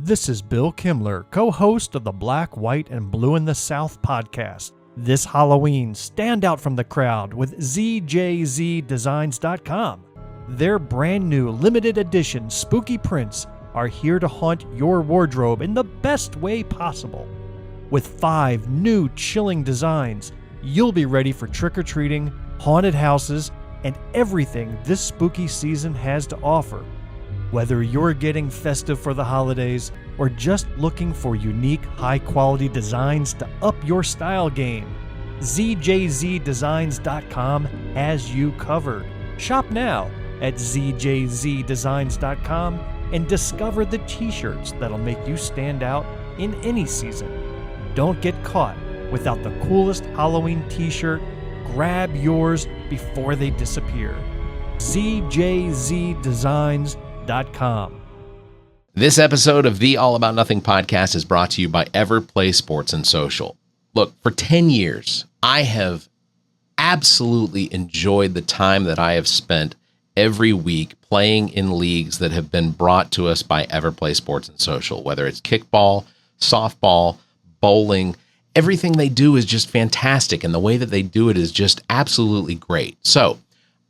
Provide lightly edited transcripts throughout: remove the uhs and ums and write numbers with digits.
This is Bill Kimler, co-host of the Black, White, and Blue in the South podcast. This Halloween, stand out from the crowd with ZJZDesigns.com. Their brand new limited edition spooky prints are here to haunt your wardrobe in the best way possible. With 5 new chilling designs, you'll be ready for trick-or-treating, haunted houses, and everything this spooky season has to offer. Whether you're getting festive for the holidays or just looking for unique, high-quality designs to up your style game, ZJZDesigns.com has you covered. Shop now at ZJZDesigns.com and discover the t-shirts that'll make you stand out in any season. Don't get caught without the coolest Halloween t-shirt. Grab yours before they disappear. ZJZDesigns.com. This episode of the All About Nothing podcast is brought to you by Everplay Sports and Social. Look, for 10 years, I have absolutely enjoyed the time that I have spent every week playing in leagues that have been brought to us by Everplay Sports and Social, whether it's kickball, softball, bowling. Everything they do is just fantastic, and the way that they do it is just absolutely great. So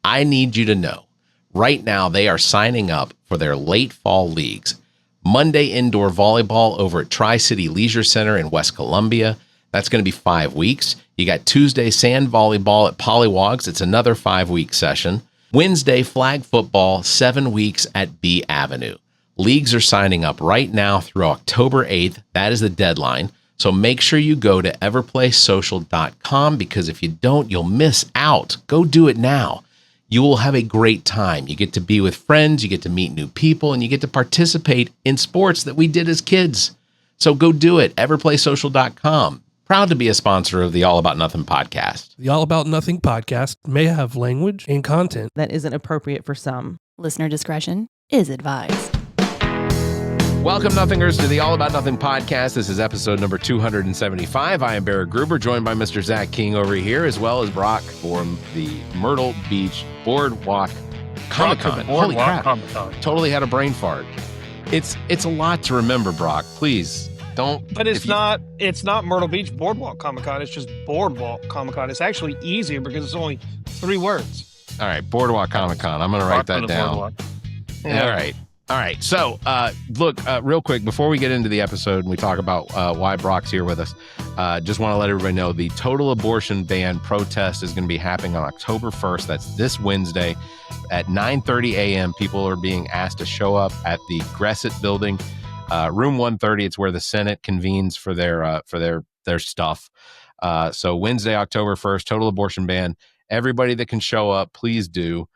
I need you to know, right now they are signing up for their late fall leagues. Monday indoor volleyball over at Tri-City Leisure Center in West Columbia. That's going to be 5 weeks. You got Tuesday sand volleyball at Pollywogs. It's another 5-week session. Wednesday flag football, 7 weeks at B Avenue. Leagues are signing up right now through October 8th. That is the deadline. So make sure you go to everplaysocial.com, because if you don't, you'll miss out. Go do it now. You will have a great time. You get to be with friends, you get to meet new people, and you get to participate in sports that we did as kids. So go do it, everplaysocial.com. Proud to be a sponsor of the All About Nothing podcast. The All About Nothing podcast may have language and content that isn't appropriate for some. Listener discretion is advised. Welcome, Nothingers, to the All About Nothing podcast. This is episode number 275. I am Barrett Gruber, joined by Mr. Zac King over here, as well as Brock from the Myrtle Beach Boardwalk Comic Con. Holy crap. Comic-Con. Totally had a brain fart. It's a lot to remember, Brock. Please don't. But it's not Myrtle Beach Boardwalk Comic Con. It's just Boardwalk Comic Con. It's actually easier because it's only 3 words. All right, Boardwalk Comic Con. I'm going to write that down. Yeah. All right. So, look, real quick, before we get into the episode and we talk about why Brock's here with us, just want to let everybody know the total abortion ban protest is going to be happening on October 1st. That's this Wednesday at 9:30 a.m. People are being asked to show up at the Gresset building, room 130. It's where the Senate convenes for their stuff. So Wednesday, October 1st, total abortion ban. Everybody that can show up, please do.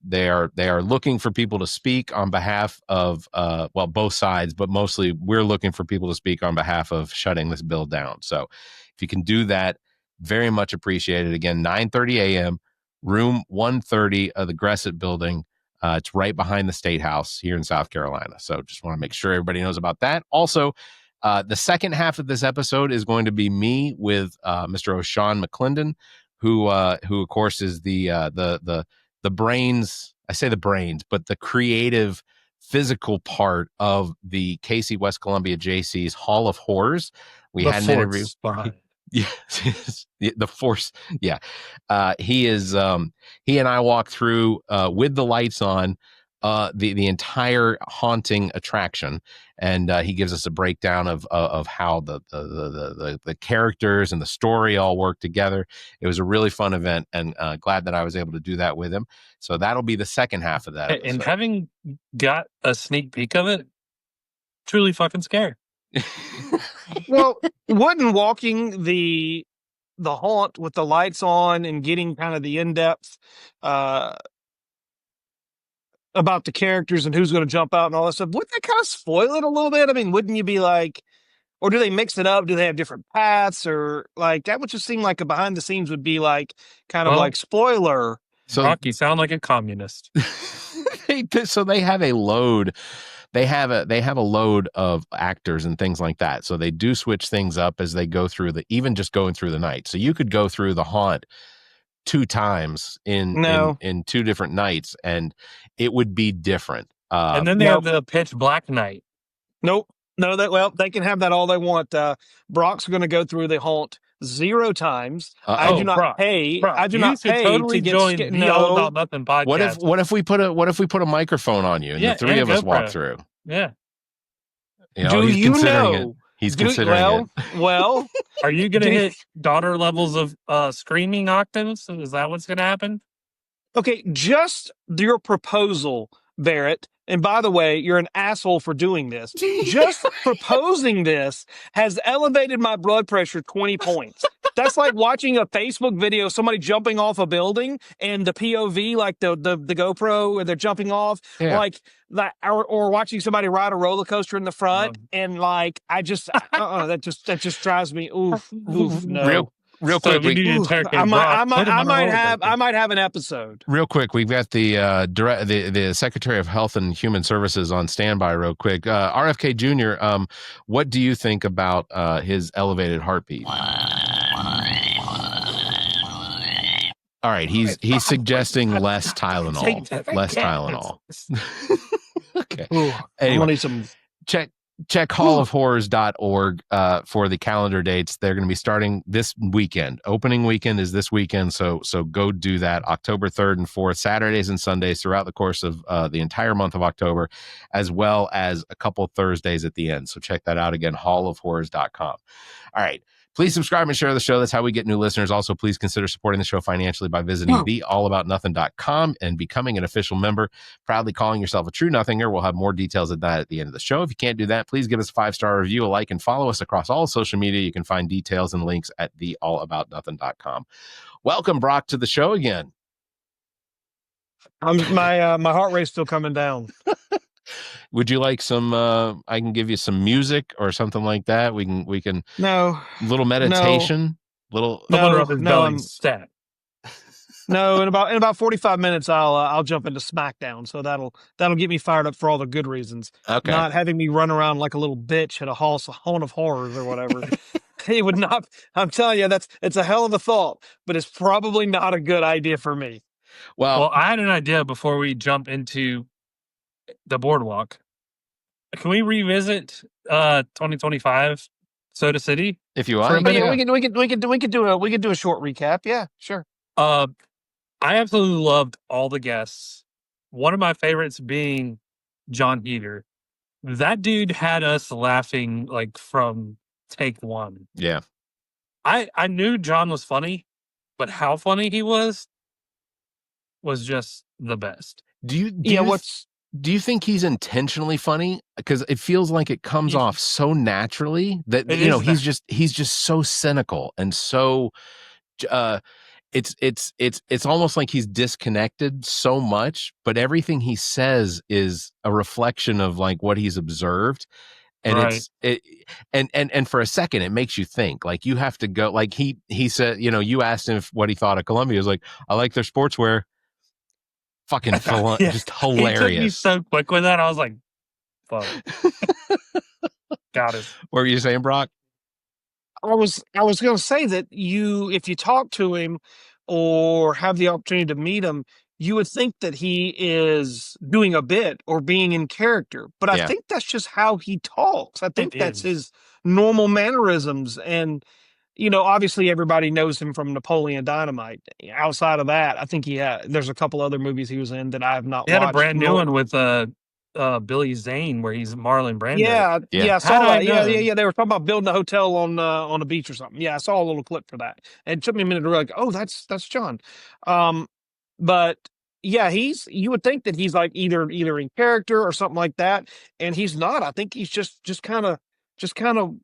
They are looking for people to speak on behalf of, both sides, but mostly we're looking for people to speak on behalf of shutting this bill down. So if you can do that, very much appreciated. Again, 9:30 a.m., room 130 of the Gresset building. It's right behind the State House here in South Carolina. So just want to make sure everybody knows about that. Also, the second half of this episode is going to be me with Mr. O'Shawn McClendon, who of course is the brains, I say the brains, but the creative, physical part of the Casey West Columbia JC's Hall of Horrors. We had an interview. Yes, the force. Yeah. He and I walked through with the lights on the entire haunting attraction, and he gives us a breakdown of how the characters and the story all work together. It was a really fun event, and glad that I was able to do that with him. So that'll be the second half of that episode. And having got a sneak peek of it, truly fucking scary. Well, wouldn't walking the haunt with the lights on and getting kind of the in-depth about the characters and who's going to jump out and all that stuff, wouldn't that kind of spoil it a little bit? I mean, wouldn't you be like, or do they mix it up? Do they have different paths? Or like, that would just seem like a behind the scenes would be like, kind of like spoiler. So Brock, you sound like a communist. So they have a load. They have a load of actors and things like that. So they do switch things up as they go through even just going through the night. So you could go through the haunt 2 times in 2 different nights, and it would be different. And then they have the pitch black night. Nope. No, well, they can have that all they want. Brock's going to go through the haunt 0 times. I do not Brock, pay. Brock, I do you not should pay totally to get join scared. the All No. About Nothing podcast. What if we put a microphone on you and the three of us walk through? Yeah. He's considering it. He's considering it. Well, are you going to hit daughter levels of screaming octaves? Is that what's going to happen? Okay, just your proposal, Barrett. And by the way, you're an asshole for doing this. Just proposing this has elevated my blood pressure 20 points. That's like watching a Facebook video of somebody jumping off a building and the POV, like the GoPro where they're jumping off, like that, or watching somebody ride a roller coaster in the front, and like that just drives me oof no. Real quick, I might have an episode. Real quick, we've got the Secretary of Health and Human Services on standby. Real quick, RFK Jr. What do you think about his elevated heartbeat? All right, he's suggesting less Tylenol. Less Tylenol. Okay. Ooh, anyway, I need some. Check hallofhorrors.org for the calendar dates. They're going to be starting this weekend. Opening weekend is this weekend, so go do that. October 3rd and 4th, Saturdays and Sundays throughout the course of the entire month of October, as well as a couple Thursdays at the end. So check that out again, hallofhorrors.com. All right. Please subscribe and share the show. That's how we get new listeners. Also, please consider supporting the show financially by visiting theallaboutnothing.com and becoming an official member. Proudly calling yourself a true nothinger. We'll have more details of that at the end of the show. If you can't do that, please give us a 5-star review, a like, and follow us across all social media. You can find details and links at theallaboutnothing.com. Welcome, Brock, to the show again. My heart rate's still coming down. Would you like some I can give you some music or something like that? We can little meditation, No, in about 45 minutes I'll jump into SmackDown. So that'll get me fired up for all the good reasons. Okay. Not having me run around like a little bitch at a haunt of horrors or whatever. It would not. I'm telling you, it's a hell of a thought, but it's probably not a good idea for me. Well, I had an idea before we jump into the Boardwalk. Can we revisit 2025 Soda City? If you want, we could do a short recap. Yeah, sure. I absolutely loved all the guests. One of my favorites being John Heater. That dude had us laughing like from take one. Yeah. I knew John was funny, but how funny he was just the best. Do you think he's intentionally funny? Because it feels like it comes off so naturally that he's just so cynical and so it's almost like he's disconnected so much, but everything he says is a reflection of like what he's observed. And and for a second it makes you think. Like you have to go, like he said, you asked him what he thought of Columbia. He was like, I like their sportswear. Fucking just hilarious. He took me so quick with that. I was like, fuck. Got it. What were you saying, Brock? I was going to say that if you talk to him or have the opportunity to meet him, you would think that he is doing a bit or being in character. But I think that's just how he talks. I think that's his normal mannerisms. And, obviously everybody knows him from Napoleon Dynamite. Outside of that, I think there's a couple other movies he was in that I have not watched. He had a brand new one with Billy Zane where he's Marlon Brando. Yeah, I saw that. Yeah. They were talking about building a hotel on a beach or something. Yeah, I saw a little clip for that. And it took me a minute to realize, oh, that's John. But yeah, you would think that he's like either in character or something like that, and he's not. I think he's just kind of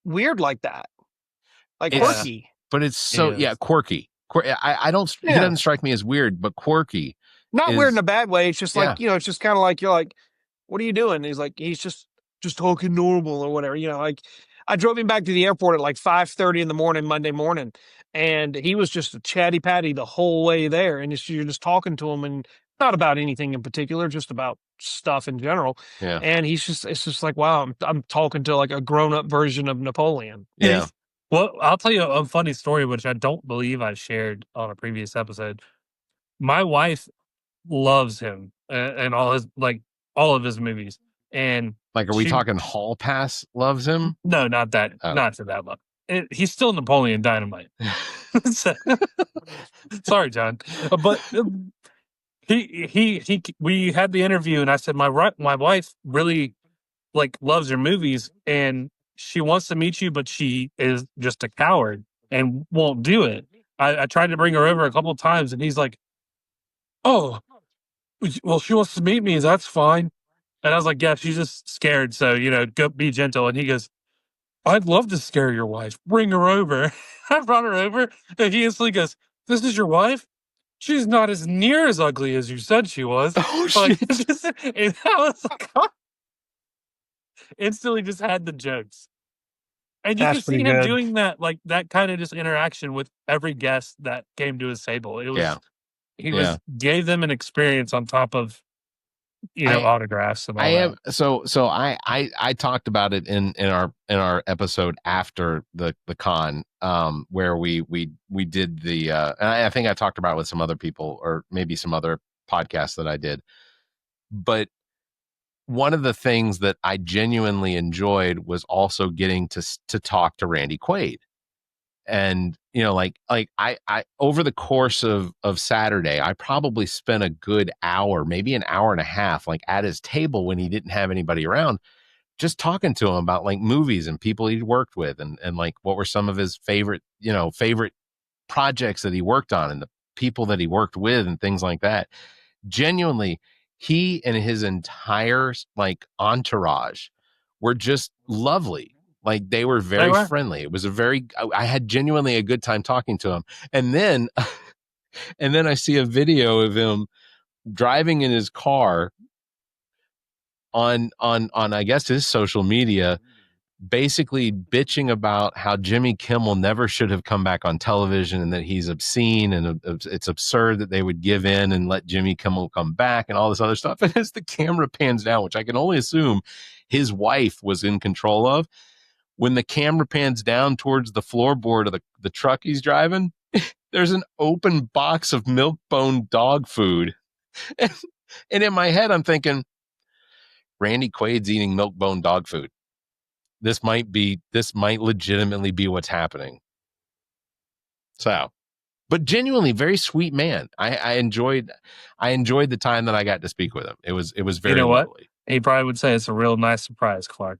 weird like that, like quirky. But it's so quirky. I don't. He doesn't strike me as weird, but quirky. Not weird in a bad way. It's just like it's just kind of like you're like, what are you doing? And he's just talking normal or whatever. Like I drove him back to the airport at like 5:30 in the morning Monday morning. And he was just a chatty patty the whole way there. And you're just talking to him and not about anything in particular, just about stuff in general. Yeah. And it's just like, wow, I'm talking to like a grown up version of Napoleon. Yeah. Well, I'll tell you a funny story, which I don't believe I shared on a previous episode. My wife loves him and all of his movies. And Like, are we talking Hall Pass loves him? No, not that. Oh. Not to that level. He's still Napoleon Dynamite. Sorry, John, but we had the interview, and I said my wife really loves your movies, and she wants to meet you, but she is just a coward and won't do it. I tried to bring her over a couple of times, and he's like, "Oh, well, she wants to meet me. That's fine." And I was like, "Yeah, she's just scared. So go be gentle." And he goes, "I'd love to scare your wife. Bring her over." I brought her over, and he instantly goes, "This is your wife? She's not as near as ugly as you said she was." Oh, shit. And I was like, instantly just had the jokes. And you That's could see him pretty good. doing that, that kind of just interaction with every guest that came to his table. It was, he gave them an experience on top of, autographs and all that. So I talked about it in our episode after the con, where we did the, and I think I talked about it with some other people or maybe some other podcasts that I did, but one of the things that I genuinely enjoyed was also getting to talk to Randy Quaid. And, I over the course of Saturday, I probably spent a good hour, maybe an hour and a half, at his table when he didn't have anybody around, just talking to him about movies and people he'd worked with and what were some of his favorite projects that he worked on and the people that he worked with and things like that. Genuinely, he and his entire entourage were just lovely. They were very friendly. It was I had genuinely a good time talking to him. And then I see a video of him driving in his car on I guess his social media, basically bitching about how Jimmy Kimmel never should have come back on television and that he's obscene and it's absurd that they would give in and let Jimmy Kimmel come back and all this other stuff. And as the camera pans down, which I can only assume his wife was in control of, when the camera pans down towards the floorboard of the truck he's driving, there's an open box of milk-bone dog food. And in my head, I'm thinking, Randy Quaid's eating milk-bone dog food. This might legitimately be what's happening. So, but genuinely very sweet man. I enjoyed the time that I got to speak with him. It was very lovely. What? He probably would say it's a real nice surprise, Clark.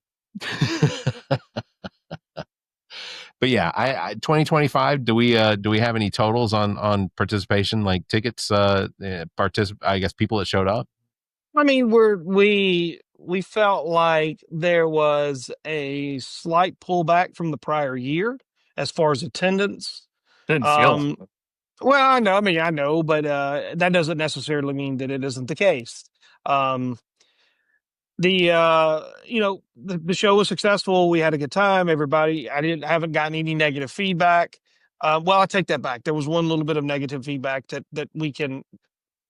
But yeah, I 2025. Do we have any totals on participation, tickets? I guess people that showed up. I mean, we felt like there was a slight pullback from the prior year as far as attendance. Didn't feel. Well, I know, but that doesn't necessarily mean that it isn't the case. The show was successful. We had a good time. Everybody, haven't gotten any negative feedback. Well, I take that back. There was one little bit of negative feedback that we can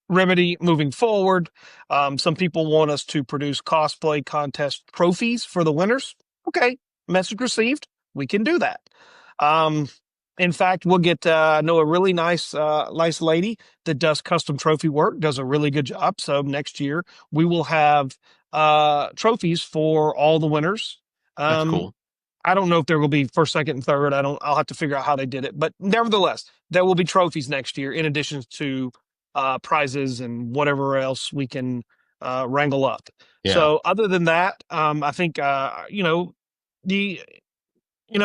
remedy moving forward. Some people want us to produce cosplay contest trophies for the winners. Okay, message received. We can do that. In fact, we'll get I know a really nice lady that does custom trophy work, does a really good job. So next year we will have trophies for all the winners. That's cool. I don't know if there will be first, second, and third. I'll have to figure out how they did it. But nevertheless, there will be trophies next year in addition to prizes and whatever else we can wrangle up. Yeah. So other than that, I think we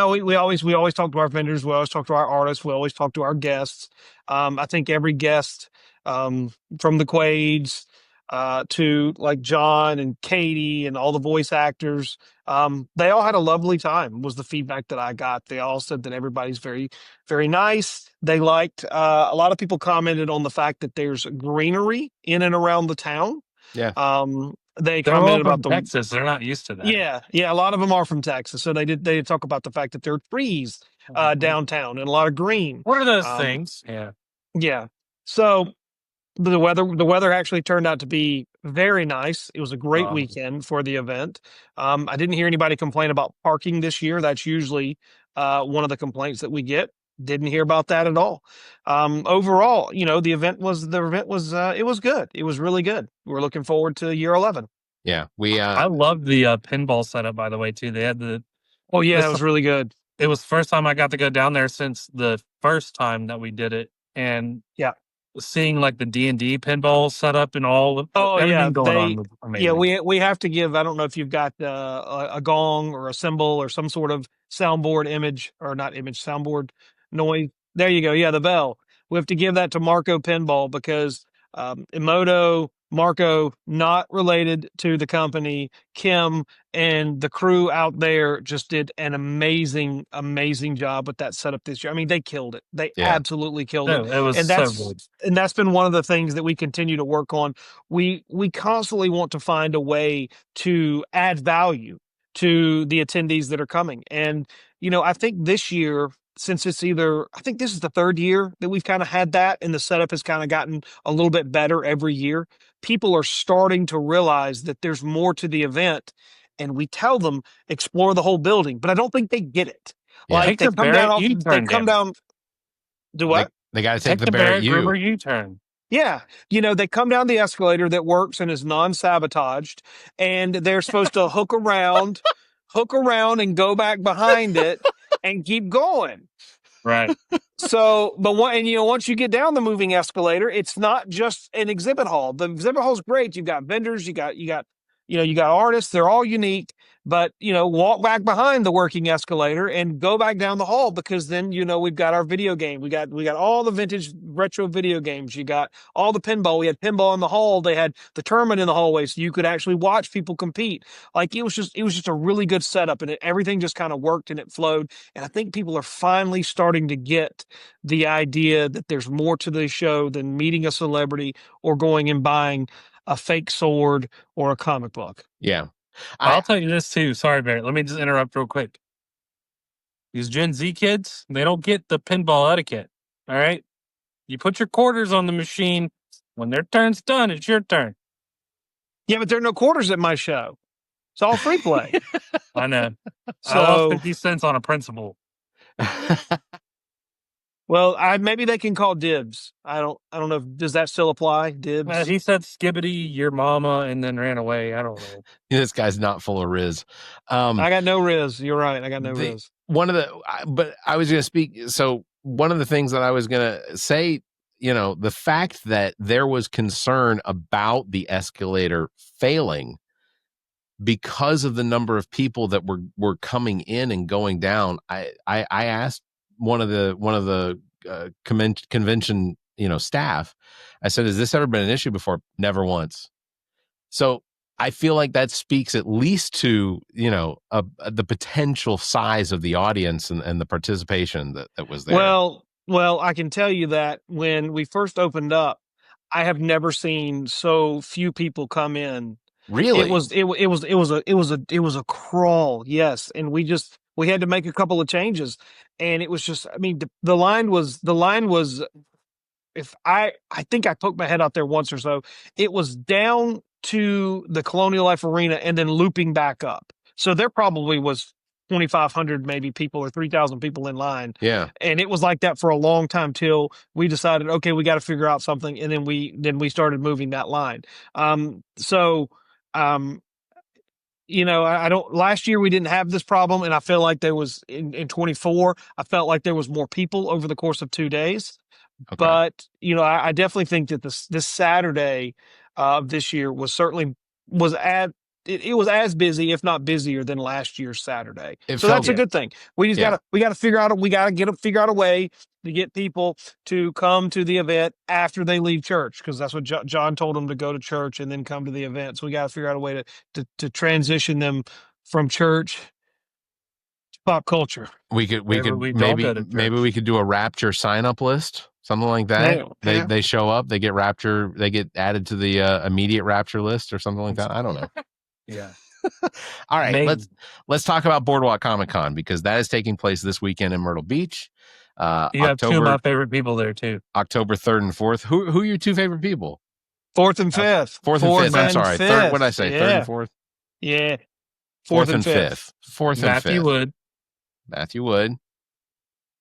always talk to our vendors. We always talk to our artists. We always talk to our guests. I think every guest, from the Quaids to John and Katie and all the voice actors, they all had a lovely time, was the feedback that I got. They all said that everybody's very, very nice. They liked, a lot of people commented on the fact that there's greenery in and around the town. Yeah. They're commented about Texas. They're not used to that. Yeah. A lot of them are from Texas. So they did talk about the fact that there are trees downtown and a lot of green. What are those things? Yeah. Yeah. So the weather actually turned out to be very nice. It was a great weekend for the event. I didn't hear anybody complain about parking this year. That's usually one of the complaints that we get. Didn't hear about that at all. Overall, the event was it was good. It was really good. We're looking forward to year 11. Yeah, I love the pinball setup, by the way, too. They had the. Oh yeah, This- that was really good. It was the first time I got to go down there since the first time that we did it, and Yeah. seeing like the D&D pinball setup and all of everything going on was amazing. Yeah, we have to give. I don't know if you've got a gong or a cymbal or some sort of soundboard image or not image soundboard noise. There you go. Yeah, the bell. We have to give that to Marco Pinball because Emoto, Marco, not related to the company, Kim, and the crew out there just did an amazing, amazing job with that setup this year. I mean, they killed it. They absolutely killed it. It was and so good. And that's been one of the things that we continue to work on. We constantly want to find a way to add value to the attendees that are coming. And, I think this year, since I think this is the third year that we've kind of had that, and the setup has kind of gotten a little bit better every year. People are starting to realize that there's more to the event, and we tell them explore the whole building, but I don't think they get it. Yeah. Like they come down. Do what? They got to take the Barrett River U-turn. Yeah. They come down the escalator that works and is non-sabotaged, and they're supposed to hook around and go back behind it and keep going. Right. So, but once you get down the moving escalator, it's not just an exhibit hall. The exhibit hall is great. You've got vendors, you got artists, they're all unique, but walk back behind the working escalator and go back down the hall, because then we've got our video game. We got all the vintage retro video games. You got all the pinball. We had pinball in the hall. They had the tournament in the hallway, so you could actually watch people compete. Like it was just a really good setup, and everything just kind of worked and it flowed. And I think people are finally starting to get the idea that there's more to the show than meeting a celebrity or going and buying a fake sword or a comic book. Yeah. I'll tell you this too. Sorry, Barrett. Let me just interrupt real quick. These Gen Z kids, they don't get the pinball etiquette. All right. You put your quarters on the machine. When their turn's done, it's your turn. Yeah, but there are no quarters at my show. It's all free play. I know. So, I lost 50 cents on a principal. Well, maybe they can call dibs. I don't know. Does that still apply? Dibs? He said skibbity, your mama, and then ran away. I don't know. This guy's not full of riz. I got no riz. You're right. I got no riz. But I was going to speak. So one of the things that I was going to say, the fact that there was concern about the escalator failing because of the number of people that were coming in and going down. I asked one of the convention staff. I said, has this ever been an issue before? Never once. So I feel like that speaks at least to the potential size of the audience and the participation that was there. Well, I can tell you that when we first opened up, I have never seen so few people come in. Really? It was a crawl. Yes, and we had to make a couple of changes, and it was just, I mean, the line was, if I think I poked my head out there once or so, it was down to the Colonial Life Arena and then looping back up. So there probably was 2,500 maybe people or 3,000 people in line. Yeah. And it was like that for a long time till we decided, okay, we got to figure out something. And then we started moving that line. Last year we didn't have this problem, and I feel like there was in 24, I felt like there was more people over the course of 2 days. Okay. But, I definitely think that this Saturday of this year was as busy, if not busier, than last year's Saturday. So that's a good thing. We just gotta figure out a way to get people to come to the event after they leave church, because that's what John told them, to go to church and then come to the event. So we got to figure out a way to transition them from church to pop culture. We could maybe we could do a Rapture sign up list. Something like that. Yeah. They show up, they get Rapture, they get added to the immediate Rapture list or something like that. I don't know. Yeah. All right. Let's talk about Boardwalk Comic Con, because that is taking place this weekend in Myrtle Beach. You have two of my favorite people there too. October 3rd and 4th. Who are your two favorite people? 4th and 5th. 4th and 5th. I'm sorry. Third. What did I say? Yeah. 3rd and 4th. Yeah. 4th and 5th. 4th and 5th. Matthew Wood. Matthew Wood.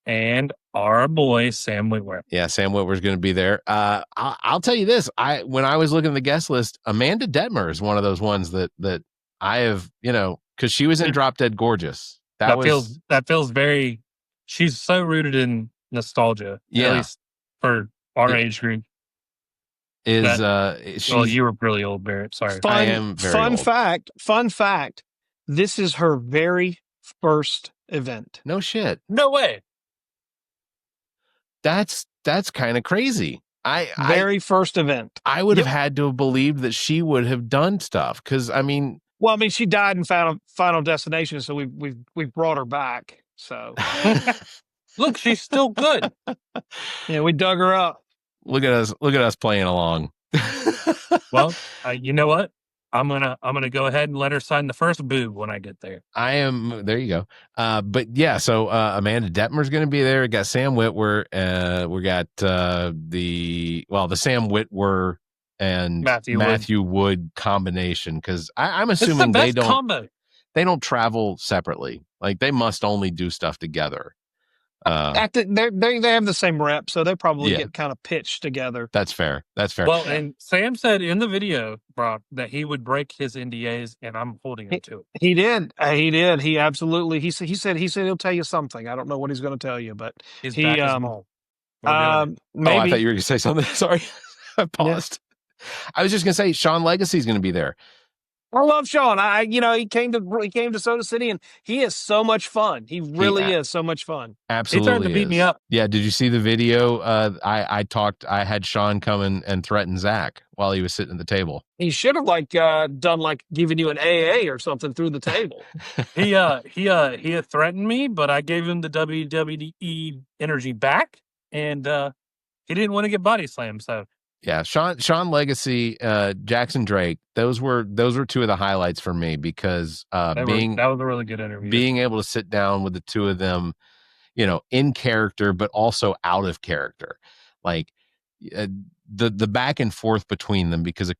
and our boy Sam Witwer. Yeah, Sam Witwer's going to be there. I'll tell you this: when I was looking at the guest list, Amanda Detmer is one of those ones that I have, because she was in Drop Dead Gorgeous. That feels very. She's so rooted in nostalgia. Yeah, at least for our age group. You were really old, Barrett. Sorry, I am very old. Fun fact. This is her very first event. No shit. No way. That's kind of crazy. First event. I would have had to have believed that she would have done stuff because she died in Final Destination, so we've brought her back. So look, she's still good. Yeah, we dug her up. Look at us playing along. Well, you know what? I'm gonna go ahead and let her sign the first boob when I get there. There you go. But yeah, so Amanda Detmer's going to be there. We got Sam Witwer. We got the Sam Witwer and Matthew Wood combination, because I'm assuming they don't travel separately. Like they must only do stuff together. They have the same rep, so they probably get kind of pitched together. That's fair. Well, and Sam said in the video, Brock, that he would break his NDAs, and I'm holding him to it. He did. He absolutely. He said he'll tell you something. I don't know what he's going to tell you, but his back is small. Maybe. I thought you were going to say something. Sorry, I paused. Yeah. I was just going to say Sean Legacy is going to be there. I love Sean. He came to Soda City, and he is so much fun. He really is so much fun. Absolutely, he tried to beat me up. Yeah, did you see the video? I had Sean come and threaten Zac while he was sitting at the table. He should have done giving you an AA or something through the table. He had threatened me, but I gave him the WWE energy back, and he didn't want to get body slammed. So. Yeah, Sean Legacy, Jackson Drake, those were two of the highlights for me, because that was a really good interview. Being able to sit down with the two of them, in character but also out of character, like the back and forth between them, because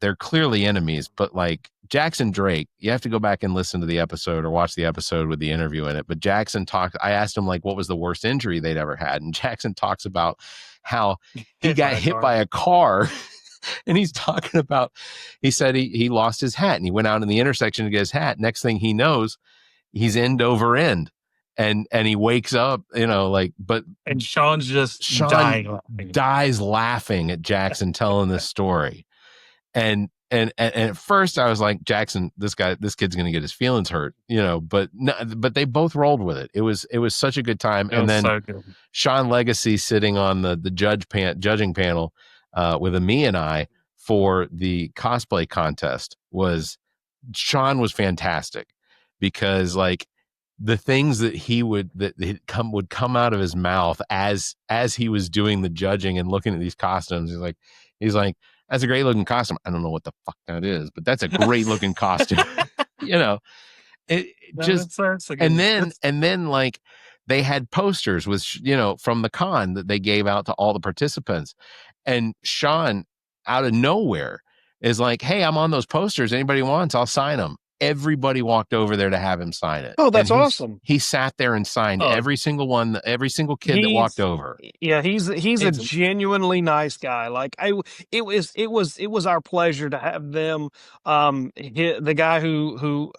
they're clearly enemies, but like Jackson Drake, you have to go back and listen to the episode or watch the episode with the interview in it. But Jackson I asked him what was the worst injury they'd ever had, and Jackson talks about how he got hit by a car. And he's talking about, he said he lost his hat and he went out in the intersection to get his hat. Next thing he knows, he's end over end. And he wakes up, and Sean dies laughing at Jackson telling this story. And at first I was like, Jackson, this kid's going to get his feelings hurt, but they both rolled with it. It was such a good time. And then so Sean Legacy sitting on the judging panel with Ami and I for the cosplay contest Sean was fantastic, because the things that would come out of his mouth as he was doing the judging and looking at these costumes. He's like, that's a great looking costume. I don't know what the fuck that is, but that's a great looking costume. And then they had posters with, from the con that they gave out to all the participants. And Sean, out of nowhere, is like, hey, I'm on those posters. Anybody wants, I'll sign them. Everybody walked over there to have him sign it. Oh, that's awesome. He sat there and signed every single one, every single kid that walked over. Yeah, he's a genuinely nice guy. It was our pleasure to have them. The guy who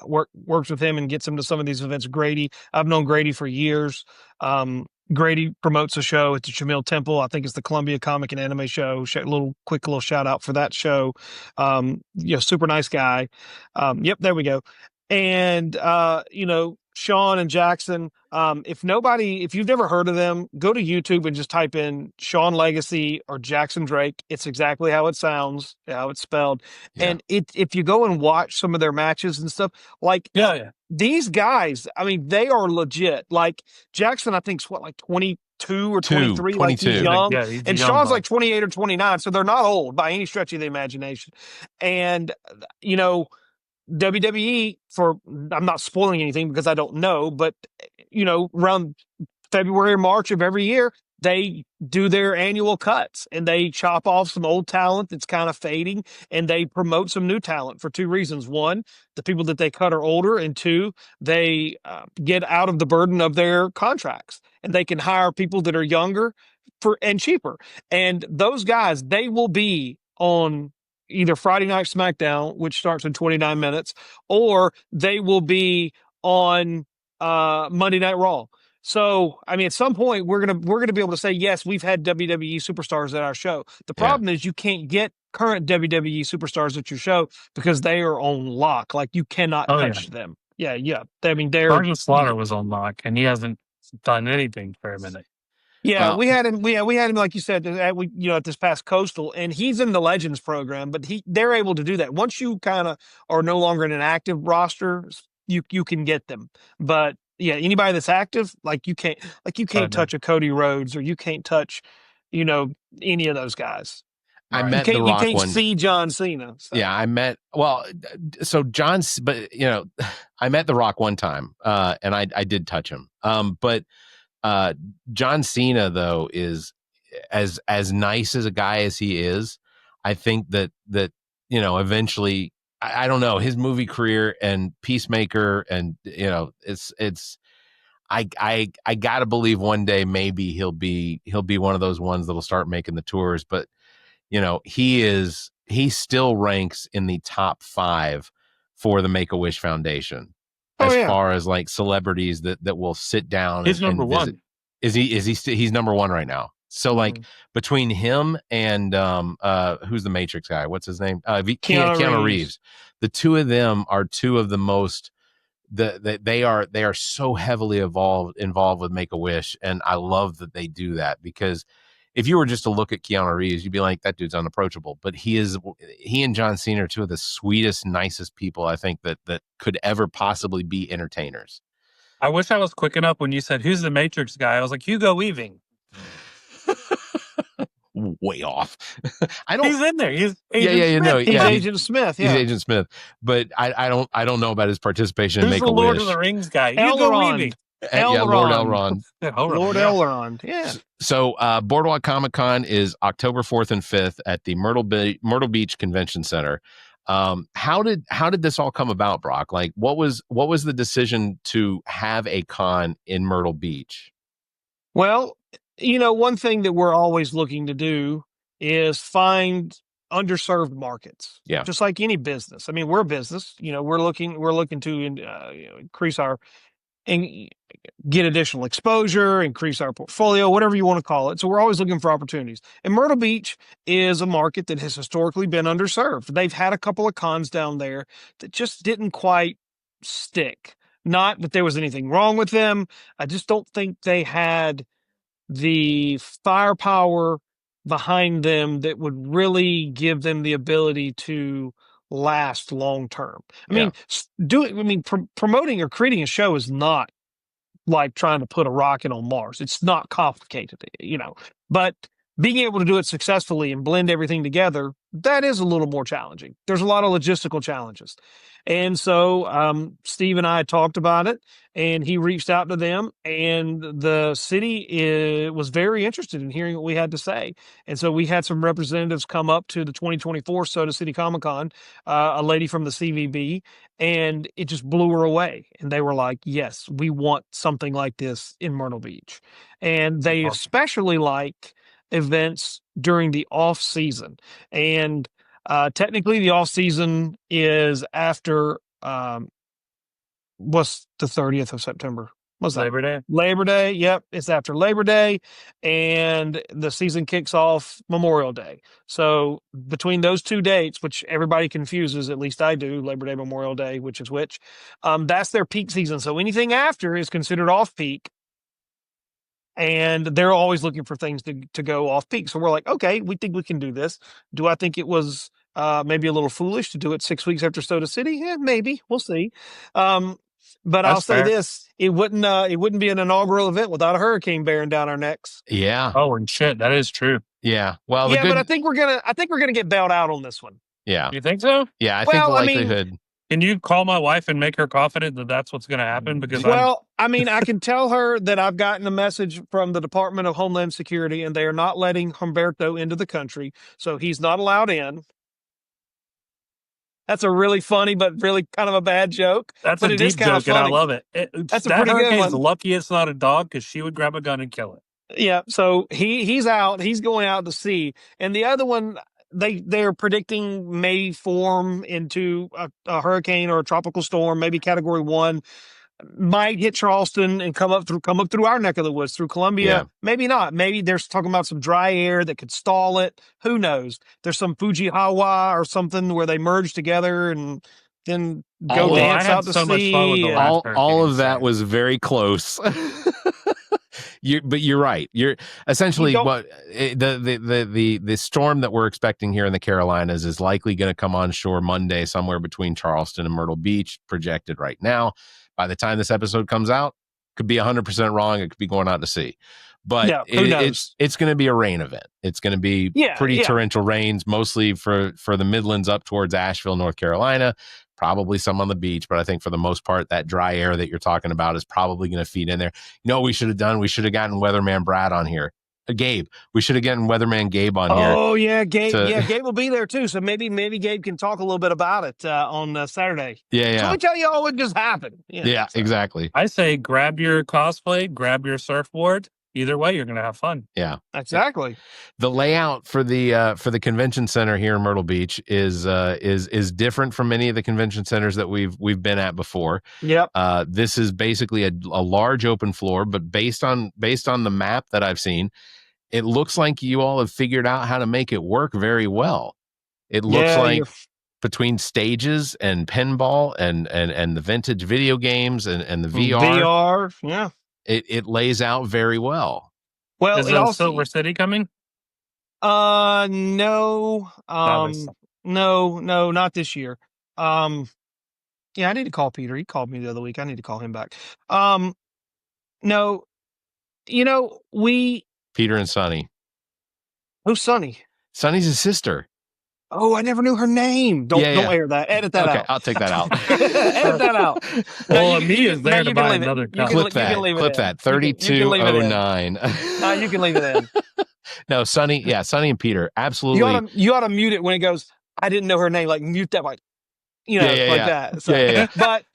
works with him and gets him to some of these events, Grady. I've known Grady for years. Grady promotes a show at the Jamil Temple. I think it's the Columbia Comic and Anime Show. Quick little shout out for that show. Super nice guy. Yep, there we go. And Sean and Jackson. If you've never heard of them, go to YouTube and just type in Sean Legacy or Jackson Drake. It's exactly how it sounds, how it's spelled. Yeah. And if you go and watch some of their matches and stuff, these guys, they are legit. Jackson, I think, is 22 or 23, 22. He's young. Yeah, he's and young, Sean's 28 or 29, so they're not old by any stretch of the imagination. And WWE, I'm not spoiling anything because I don't know, but around February or March of every year, they do their annual cuts and they chop off some old talent that's kind of fading, and they promote some new talent for two reasons. One, the people that they cut are older, and two, they get out of the burden of their contracts. and they can hire people that are younger and cheaper. And those guys, they will be on either Friday Night SmackDown, which starts in 29 minutes, or they will be on Monday Night Raw. So, I mean, at some point we're gonna be able to say, yes, we've had WWE superstars at our show. The problem is you can't get current WWE superstars at your show because they are on lock. Like, you cannot touch them. Yeah. I mean, Sergeant Slaughter was on lock, and he hasn't done anything for a minute. Yeah, well, we had him. We had him, like you said, at this past Coastal, and he's in the Legends program. But they're able to do that once you kind of are no longer in an active roster. You can get them, but yeah, anybody that's active, you can't touch a Cody Rhodes, or you can't touch, any of those guys. I met The Rock you can't see John Cena. So. Yeah, I met I met The Rock one time, and I did touch him. But John Cena, though, is as nice as a guy as he is. I think that eventually, I don't know, his movie career and Peacemaker, and it's I gotta believe one day maybe he'll be one of those ones that'll start making the tours. But he still ranks in the top 5 for the Make-A-Wish Foundation. Far as celebrities that will sit down. He's number one. He's number one right now. So between him and who's the Matrix guy? What's his name? Keanu Reeves. The two of them are two of the most. They are so heavily involved with Make-A-Wish, and I love that they do that, because if you were just to look at Keanu Reeves, you'd be like, that dude's unapproachable. But he and John Cena are two of the sweetest, nicest people I think that could ever possibly be entertainers. I wish I was quick enough when you said, who's the Matrix guy? I was like, Hugo Weaving. Way off. He's in there. He's Agent Smith. Yeah. He's Agent Smith. But I don't know about his participation in Make-A-Wish. The Lord of the Rings guy? Hugo Weaving. Lord Elrond. Lord Elrond. Yeah. So Boardwalk Comic Con is October 4th and 5th at the Myrtle Beach Convention Center. How did this all come about, Brock? What was the decision to have a con in Myrtle Beach? Well, one thing that we're always looking to do is find underserved markets. Yeah. Just like any business. I mean, we're a business. We're looking to increase and get additional exposure, increase our portfolio, whatever you want to call it. So we're always looking for opportunities. And Myrtle Beach is a market that has historically been underserved. They've had a couple of cons down there that just didn't quite stick. Not that there was anything wrong with them. I just don't think they had the firepower behind them that would really give them the ability to last long term. I mean, promoting or creating a show is not like trying to put a rocket on Mars. It's not complicated, but being able to do it successfully and blend everything together, that is a little more challenging. There's a lot of logistical challenges. And so Steve and I talked about it, and he reached out to them, and the city was very interested in hearing what we had to say. And so we had some representatives come up to the 2024 Soda City Comic Con, a lady from the CVB, and it just blew her away. And they were like, yes, we want something like this in Myrtle Beach. And they especially like events during the off season. And technically the off season is after what's the 30th of September? What's that? Labor Day. Labor Day. Yep. It's after Labor Day, and the season kicks off Memorial Day. So between those two dates, which everybody confuses, at least I do, Labor Day, Memorial Day, which is which, that's their peak season. So anything after is considered off peak. And they're always looking for things to go off peak. So we're like, okay, we think we can do this. Do I think it was maybe a little foolish to do it 6 weeks after Soda City? Yeah, maybe. We'll see. But I'll say this: it wouldn't be an inaugural event without a hurricane bearing down our necks. Yeah. Oh, and shit, that is true. Yeah. Well, but I think we're gonna get bailed out on this one. Yeah. You think so? Yeah, I think the likelihood. Can you call my wife and make her confident that that's what's going to happen? Because I can tell her that I've gotten a message from the Department of Homeland Security, and they are not letting Humberto into the country, so he's not allowed in. That's a really funny, but really kind of a bad joke. That's but a deep joke, and I love it. That's a that pretty good hurricane's one. lucky it's not a dog, because she would grab a gun and kill it. Yeah, so he's out. He's going out to sea, and the other one they're predicting may form into a hurricane or a tropical storm, maybe Category 1. Might hit Charleston and come up through our neck of the woods, through Columbia. Yeah. Maybe not. Maybe they're talking about some dry air that could stall it. Who knows? There's some Fujihawa or something where they merge together and then go dance out to sea. All of that was very close. But you're right. You're essentially the storm that we're expecting here in the Carolinas is likely going to come on shore Monday, somewhere between Charleston and Myrtle Beach, projected right now. By the time this episode comes out, could be 100% wrong. It could be going out to sea. But it's going to be a rain event. It's going to be pretty torrential rains, mostly for the Midlands up towards Asheville, North Carolina. Probably some on the beach, but I think for the most part, that dry air that you're talking about is probably going to feed in there. You know what we should have done? We should have gotten Weatherman Brad on here. Gabe. We should have gotten Weatherman Gabe on here. Oh, yeah, Gabe. Gabe will be there, too. So maybe Gabe can talk a little bit about it on Saturday. Yeah. So let me tell you all what just happened. Exactly. I say grab your cosplay, grab your surfboard. Either way, you're going to have fun. Yeah, exactly. The layout for the convention center here in Myrtle Beach is different from many of the convention centers that we've been at before. Yep. This is basically a large open floor, but based on the map that I've seen, it looks like you all have figured out how to make it work very well. It looks like between stages and pinball and the vintage video games and the VR. Yeah. It lays out very well. Well, is Silver City coming? No. No, not this year. Yeah, I need to call Peter. He called me the other week. I need to call him back. No, Peter and Sonny. Who's Sonny? Sonny's his sister. Oh, I never knew her name. Don't air that. Edit that out. Okay, I'll take that out. Edit that out. Well, Amelia's there to buy another cup. Clip that. 3209. No, you can leave it in. No, Sonny and Peter. Absolutely. You ought to mute it when it goes, I didn't know her name. Like, mute that, like that. So, yeah. But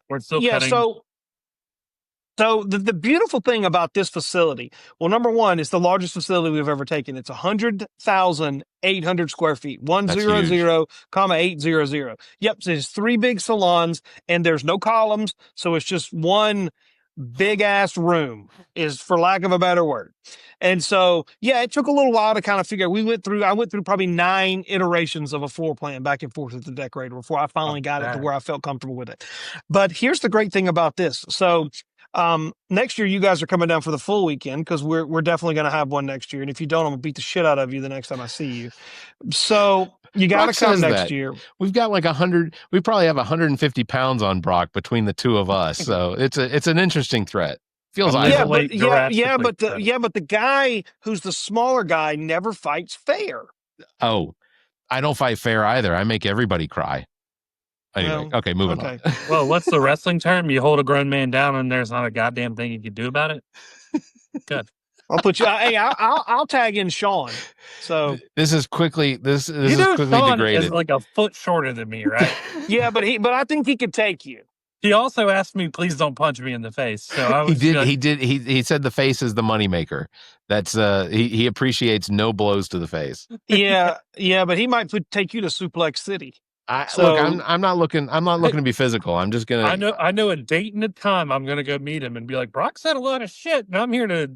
we're still cutting. So the beautiful thing about this facility, well, number one, it's the largest facility we've ever taken. It's 100,800 square feet, 100,800. Yep, so there's 3 big salons, and there's no columns, so it's just one big ass room, is for lack of a better word. And so, it took a little while to kind of figure. I went through probably 9 iterations of a floor plan back and forth with the decorator before I finally got it to where I felt comfortable with it. But here's the great thing about this. So next year you guys are coming down for the full weekend, because we're definitely going to have one next year. And if you don't, I'm gonna beat the shit out of you the next time I see you. So you got to come next year. We've got like 100. We probably have 150 pounds on Brock between the two of us. So it's an interesting threat. Feels but the guy who's the smaller guy never fights fair. Oh, I don't fight fair either. I make everybody cry. Anyway, okay, moving on. Well, what's the wrestling term? You hold a grown man down, and there's not a goddamn thing you can do about it. Good. I'll put you. Hey, I'll tag in Sean. So this is quickly degraded. Is like a foot shorter than me, right? Yeah, but I think he could take you. He also asked me, "Please don't punch me in the face." So I was He said the face is the moneymaker. That's he appreciates no blows to the face. Yeah, but he might take you to Suplex City. Look, I'm not looking to be physical. I'm just gonna. I know a date and a time. I'm gonna go meet him and be like, Brock said a lot of shit, and I'm here to.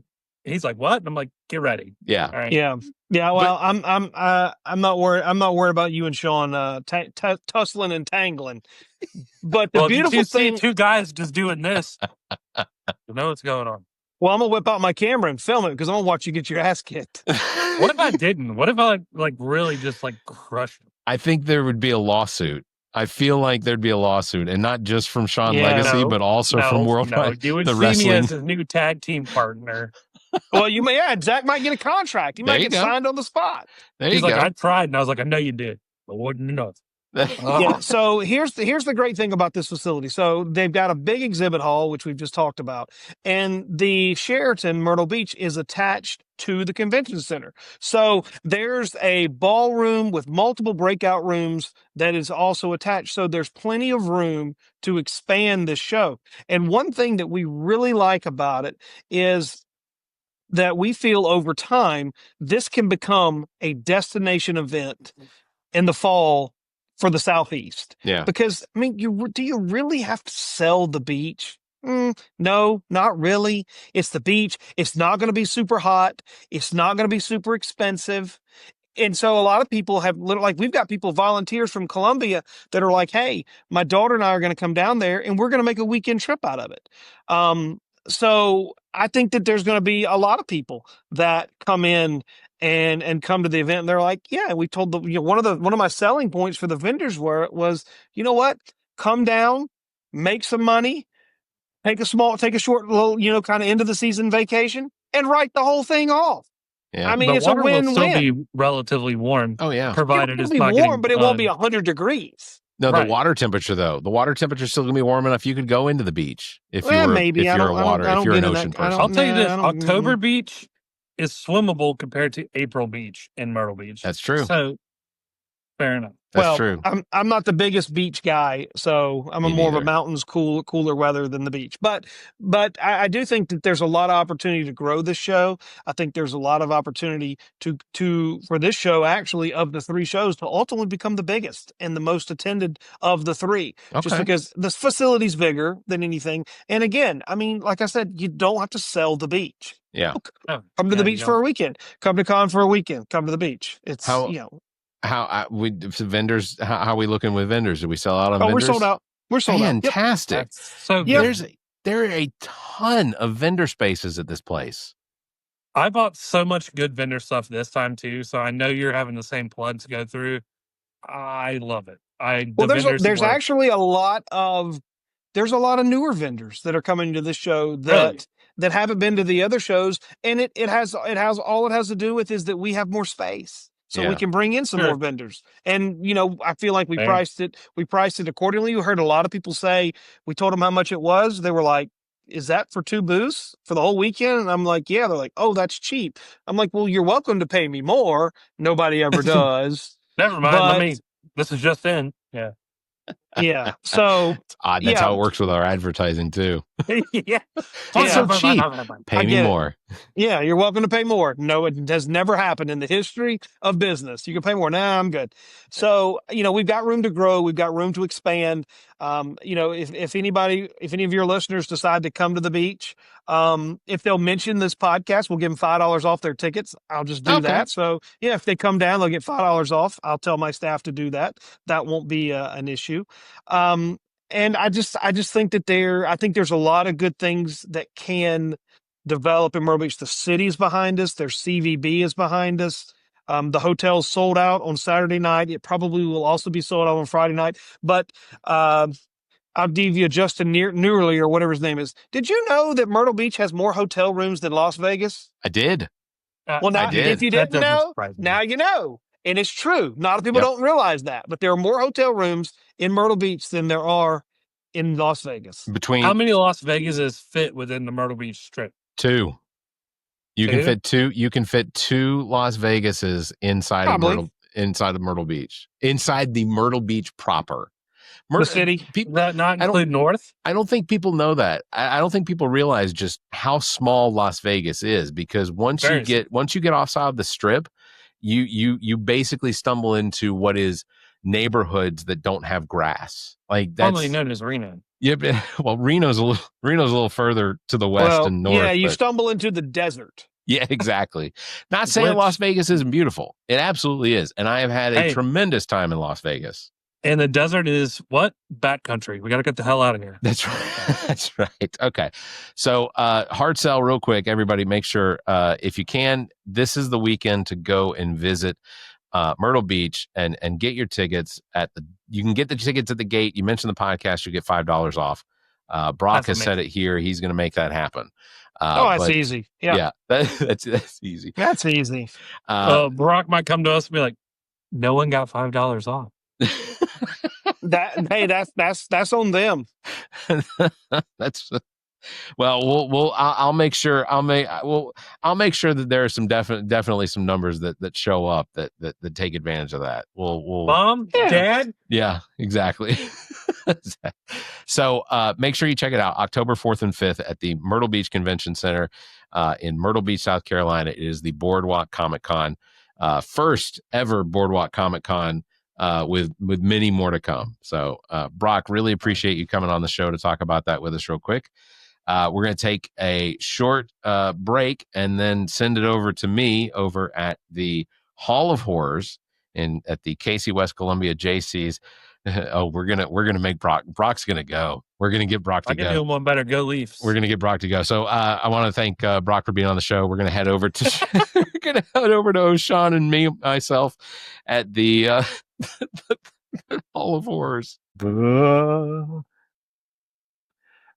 He's like, what? And I'm like, get ready. Yeah. All right. Yeah. Well, I'm not worried. I'm not worried about you and Sean tussling and tangling. But the beautiful thing, see 2 guys just doing this. You know what's going on. Well, I'm gonna whip out my camera and film it, because I'm gonna watch you get your ass kicked. What if I didn't? What if I really just crushed him? I think there would be a lawsuit. I feel like there'd be a lawsuit, and not just from Sean Legacy, but also from Worldwide. You would the see wrestling. me as his new tag team partner. Well, Zach might get a contract. He might get signed on the spot. There He's you like, go. I tried, and I was like, I know you did, but wasn't enough. Yeah. So here's the great thing about this facility. So they've got a big exhibit hall, which we've just talked about, and the Sheraton Myrtle Beach is attached to the convention center. So there's a ballroom with multiple breakout rooms that is also attached. So there's plenty of room to expand this show. And one thing that we really like about it is that we feel over time this can become a destination event in the fall for the Southeast. Yeah. Because, I mean, do you really have to sell the beach? No, not really. It's the beach. It's not going to be super hot. It's not going to be super expensive. And so a lot of people have we've got people, volunteers from Columbia, that are like, hey, my daughter and I are going to come down there and we're going to make a weekend trip out of it. So I think that there's going to be a lot of people that come in and come to the event, and they're like, yeah, we told one of my selling points for the vendors was, you know what, come down, make some money, take a short little, kind of end of the season vacation, and write the whole thing off. Yeah. I mean, the it's a water will still win-win. be relatively warm. Oh yeah. Provided It'll it's be not warm, getting but it won't be 100 degrees. No, Right. the water temperature though. The water temperature is still gonna be warm enough you could go into the beach if you Well, were maybe. if I you're don't- a I don't- water I if don't you're an get in ocean that- I person. I'll tell you Nah, this: I don't- October Beach is swimmable compared to April Beach in Myrtle Beach. That's true. So, fair enough. That's true. I'm not the biggest beach guy, so I'm Me more of a neither. mountains, cooler weather than the beach. But I do think that there's a lot of opportunity to grow this show. I think there's a lot of opportunity for this show, actually, of the three shows, to ultimately become the biggest and the most attended of the three. Just Okay. because this facility's bigger than anything. And again, I mean, like I said, you don't have to sell the beach. Yeah. Oh, Come to the yeah, beach for a weekend. Come to con for a weekend. Come to the beach. It's How vendors? How are we looking with vendors? Did we sell out on vendors? we're sold out. We're sold out. Yep. Fantastic. That's so Yep. good. There are a ton of vendor spaces at this place. I bought so much good vendor stuff this time too, so I know you're having the same plug to go through. I love it. Well, there's actually a lot of newer vendors that are coming to this show that haven't been to the other shows, and it has all it has to do with is that we have more space, so we Yeah. can bring in some more vendors. And I feel like we Fair. priced it accordingly. You heard a lot of people say, we told them how much it was. They were like, is that for 2 booths for the whole weekend? And I'm like, yeah. They're like, oh, that's cheap. I'm like, well, you're welcome to pay me more. Nobody ever does. Never mind. This is just in. Yeah. Yeah. So It's odd. That's how it works with our advertising too. Yeah. It's so cheap. Pay me get it. more. Yeah, you're welcome to pay more. No, it has never happened in the history of business. You can pay more. Nah, I'm good. So, we've got room to grow. We've got room to expand. If any of your listeners decide to come to the beach, if they'll mention this podcast, we'll give them $5 off their tickets. I'll just do that. So yeah, if they come down, they'll get $5 off. I'll tell my staff to do that. That won't be an issue. And I just think that I think there's a lot of good things that can develop in Myrtle Beach. The city's behind us. Their CVB is behind us. The hotel's sold out on Saturday night. It probably will also be sold out on Friday night. But I'll give you Justin Newerly, or whatever his name is. Did you know that Myrtle Beach has more hotel rooms than Las Vegas? I did. Well, now, I did. if you That didn't doesn't know, surprise me. now you know. And it's true. A lot of people Yep. don't realize that. But there are more hotel rooms in Myrtle Beach than there are in Las Vegas. Between How many Las Vegases fit within the Myrtle Beach Strip? 2. You can Two? fit 2. You can fit 2 Las Vegases inside Probably. of Myrtle Beach. Inside the Myrtle Beach proper. The city. People, Does that not I don't- include North? I don't think people know that. I don't think people realize just how small Las Vegas is, because once Very you get outside of the Strip, you basically stumble into what is neighborhoods that don't have grass. Like that's Formerly known as Reno. yeah. Well, Reno's a little further to the west and north. Yeah, you but- stumble into the desert. Yeah, exactly. Not saying Which- Las Vegas isn't beautiful. It absolutely is. And I have had a Hey. tremendous time in Las Vegas. And the desert is what? Backcountry. We got to get the hell out of here. That's right. That's right. Okay. So hard sell real quick. Everybody make sure if you can, this is the weekend to go and visit Myrtle Beach and get your tickets you can get the tickets at the gate. You mentioned the podcast, you get $5 off. Brock That's has said it here. He's going to make that happen. That's but- easy. Yeah, that's easy. that's easy. Brock might come to us and be like, no one got $5 off. That's on them. That's well, I'll make sure I'll make sure that there are some definitely some numbers that show up that take advantage of that. We'll Mom, Dad. Yeah, exactly. So make sure you check it out October 4th and 5th at the Myrtle Beach Convention Center in Myrtle Beach, South Carolina. It is the Boardwalk Comic Con, first ever Boardwalk Comic Con, with many more to come. So Brock, really appreciate you coming on the show to talk about that with us real quick. We're going to take a short break and then send it over to me over at the Hall of Horrors at the KC West Columbia JC's. We're gonna make Brock's gonna go. We're gonna get Brock to go. I can do one better. Go Leafs. We're gonna get Brock to go. So I want to thank Brock for being on the show. We're gonna head over to O'Shawn and myself at the Hall of Horrors.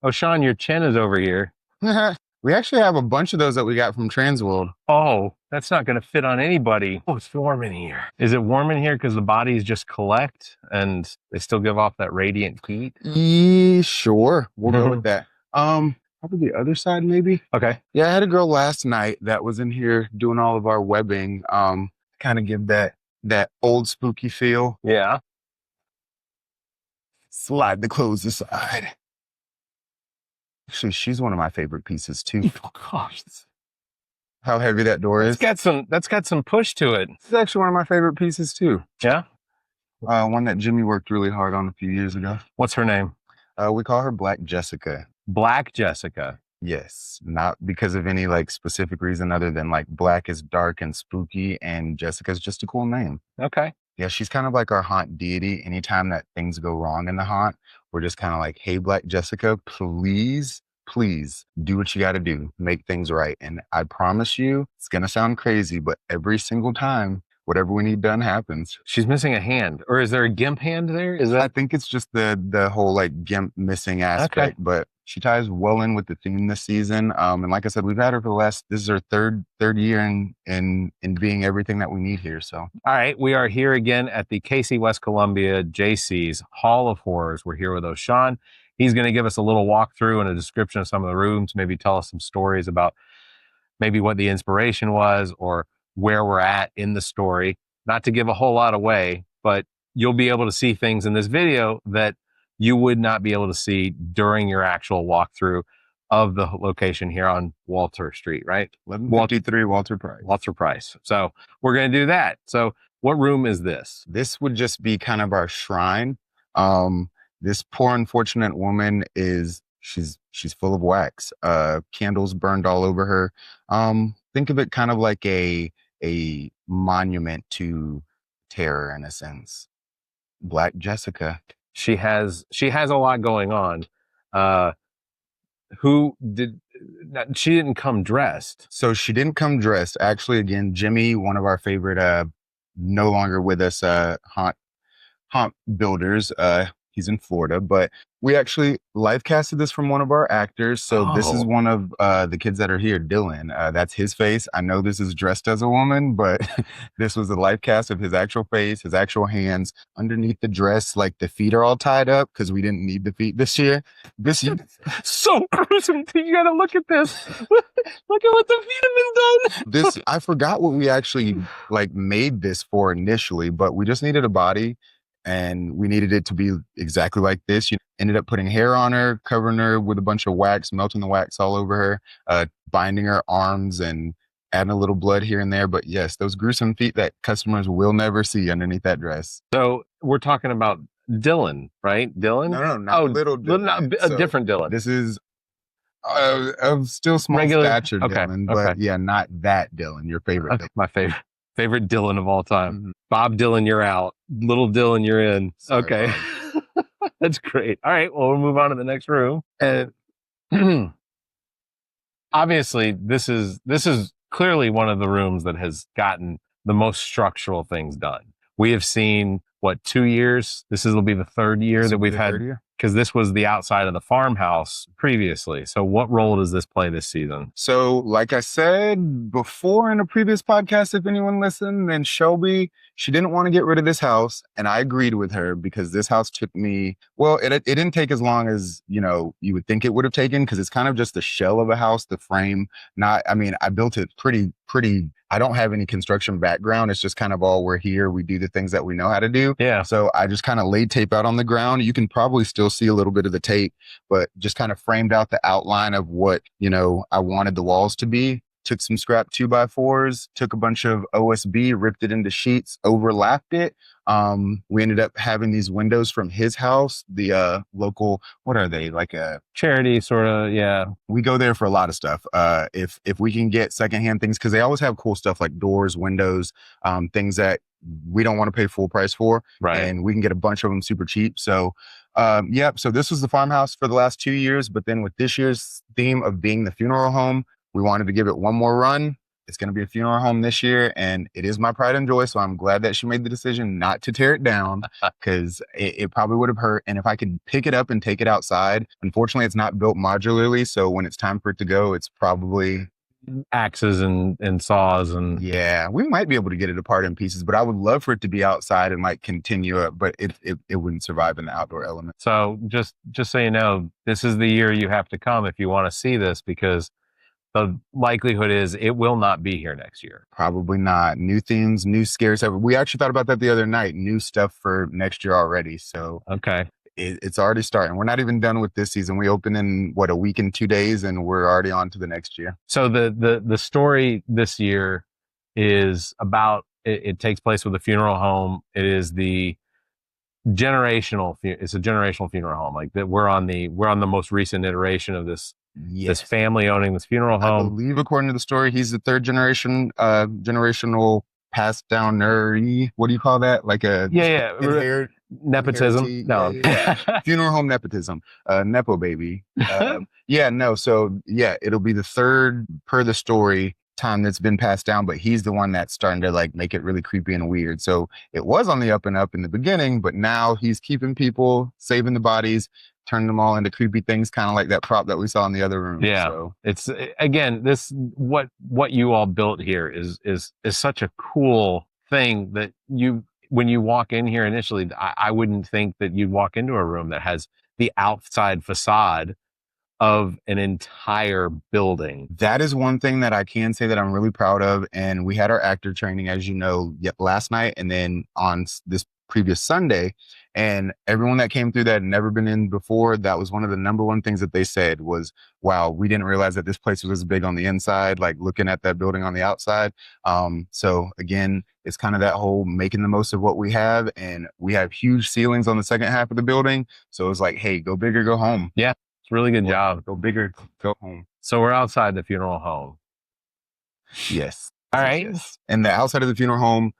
O'Shawn, your chin is over here. We actually have a bunch of those that we got from Transworld. Oh, that's not going to fit on anybody. Oh, it's warm in here. Is it warm in here because the bodies just collect and they still give off that radiant heat? Yeah, sure. We'll go with that. Probably the other side, maybe. Okay. Yeah, I had a girl last night that was in here doing all of our webbing. Kind of give that old spooky feel. Yeah. Slide the clothes aside. Actually, she's one of my favorite pieces too. Oh gosh. How heavy that door is. That's got some push to it. It's actually one of my favorite pieces too. Yeah. One that Jimmy worked really hard on a few years ago. What's her name? We call her Black Jessica. Black Jessica. Yes, not because of any like specific reason other than like black is dark and spooky and Jessica's just a cool name. Okay. Yeah, she's kind of like our haunt deity. Anytime that things go wrong in the haunt, we're just kind of like, hey, Black Jessica, please do what you got to do. Make things right. And I promise you, it's going to sound crazy, but every single time, whatever we need done happens. She's missing a hand. Or is there a GIMP hand there? I think it's just the whole like GIMP missing aspect. Okay. But she ties well in with the theme this season. And like I said, we've had her for this is her third year in being everything that we need here. So, all right, we are here again at the KC West Columbia JC's Hall of Horrors. We're here with O'Shawn. He's going to give us a little walkthrough and a description of some of the rooms, maybe tell us some stories about maybe what the inspiration was or where we're at in the story. Not to give a whole lot away, but you'll be able to see things in this video that you would not be able to see during your actual walkthrough of the location here on Walter Street, right? 1153 Walter Price. Walter Price. So we're going to do that. So what room is this? This would just be kind of our shrine. This poor unfortunate woman she's full of wax. Candles burned all over her. Think of it kind of like a monument to terror in a sense. Black Jessica. She has a lot going on. She didn't come dressed. So she didn't come dressed. Actually, again, Jimmy, one of our favorite, no longer with us, haunt builders. He's in Florida, but we actually live casted this from one of our actors. So This is one of the kids that are here, Dylan. That's his face. I know this is dressed as a woman, but this was a live cast of his actual face, his actual hands. Underneath the dress, like the feet are all tied up because we didn't need the feet this year. So gruesome. You got to look at this. Look at what the feet have been done. I forgot what we actually like made this for initially, but we just needed a body. And we needed it to be exactly like this. You ended up putting hair on her, covering her with a bunch of wax, melting the wax all over her, binding her arms and adding a little blood here and there. But yes, those gruesome feet that customers will never see underneath that dress. So we're talking about Dylan, right? Dylan? No, not little Dylan. A different Dylan. This is of still small stature Dylan, but yeah, not that Dylan, your favorite Dylan. My favorite Dylan of all time. Mm-hmm. Bob Dylan, you're out. Little Dylan, you're in. Sorry, okay. That's great. All right. Well, we'll move on to the next room. And obviously, this is clearly one of the rooms that has gotten the most structural things done. We have seen 2 years? Will be the third year that we've had, year. because this was the outside of the farmhouse previously. So what role does this play this season? So, like I said before in a previous podcast, if anyone listened, then Shelby, she didn't want to get rid of this house. And I agreed with her because this house took me, well, it didn't take as long as, you would think it would have taken, because it's kind of just the shell of a house, the frame. I built it pretty, I don't have any construction background. It's just kind of all, we're here, we do the things that we know how to do. Yeah. So I just kind of laid tape out on the ground. You can probably still see a little bit of the tape, but just kind of framed out the outline of what, I wanted the walls to be. Took some scrap 2x4s, took a bunch of OSB, ripped it into sheets, overlapped it. We ended up having these windows from his house, the local, what are they, like a charity sort of, yeah. We go there for a lot of stuff. If we can get secondhand things, because they always have cool stuff like doors, windows, things that we don't want to pay full price for. Right. And we can get a bunch of them super cheap. So so this was the farmhouse for the last 2 years, but then with this year's theme of being the funeral home, we wanted to give it one more run. It's going to be a funeral home this year, and it is my pride and joy. So I'm glad that she made the decision not to tear it down, because it probably would have hurt. And if I could pick it up and take it outside, unfortunately, it's not built modularly. So when it's time for it to go, it's probably axes and saws and yeah, we might be able to get it apart in pieces, but I would love for it to be outside and like continue it, but it wouldn't survive in the outdoor element. So just so you know, this is the year you have to come if you want to see this, because the likelihood is it will not be here next year. Probably not. New themes, new scares. We actually thought about that the other night. New stuff for next year already. So okay, it's already starting. We're not even done with this season. We open in a week and 2 days, and we're already on to the next year. So the story this year is about it takes place with a funeral home. It is the generational. It's a generational funeral home. Like that, we're on the most recent iteration of this. Yes. This family owning this funeral home. I believe, according to the story, he's the third generation, generational passed down nerd. What do you call that? Like a nepotism. No, funeral home nepotism. Nepo baby. It'll be the third per the story time that's been passed down, but he's the one that's starting to like make it really creepy and weird. So it was on the up and up in the beginning, but now he's keeping people, saving the bodies, turning them all into creepy things, kind of like that prop that we saw in the other room. Yeah. So it's again, this what you all built here is such a cool thing that when you walk in here initially, I wouldn't think that you'd walk into a room that has the outside facade of an entire building. That is one thing that I can say that I'm really proud of. And we had our actor training, as you know, last night and then on this previous Sunday. And everyone that came through that had never been in before, that was one of the number one things that they said was, wow, we didn't realize that this place was as big on the inside, like looking at that building on the outside. So again, it's kind of that whole making the most of what we have. And we have huge ceilings on the second half of the building. So it's like, hey, go big or go home. Yeah, it's a really good job. Go bigger, go home. So we're outside the funeral home. Yes. All right. Yes. And the outside of the funeral home,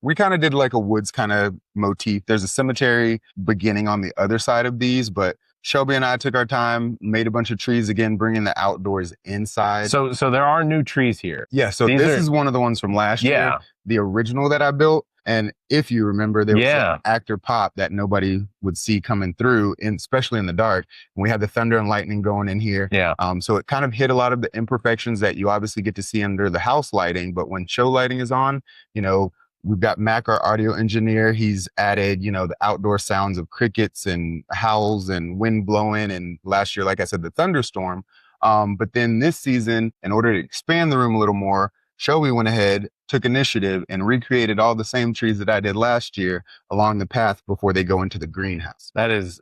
we kind of did like a woods kind of motif. There's a cemetery beginning on the other side of these, but Shelby and I took our time, made a bunch of trees again, bringing the outdoors inside. So there are new trees here. Yeah. So this is one of the ones from last year, the original that I built. And if you remember, there was an actor pop that nobody would see coming through, especially in the dark. And we had the thunder and lightning going in here. Yeah. So it kind of hit a lot of the imperfections that you obviously get to see under the house lighting. But when show lighting is on, we've got Mac, our audio engineer. He's added, the outdoor sounds of crickets and howls and wind blowing. And last year, like I said, the thunderstorm. But then this season, in order to expand the room a little more, Shelby went ahead, took initiative, and recreated all the same trees that I did last year along the path before they go into the greenhouse. It's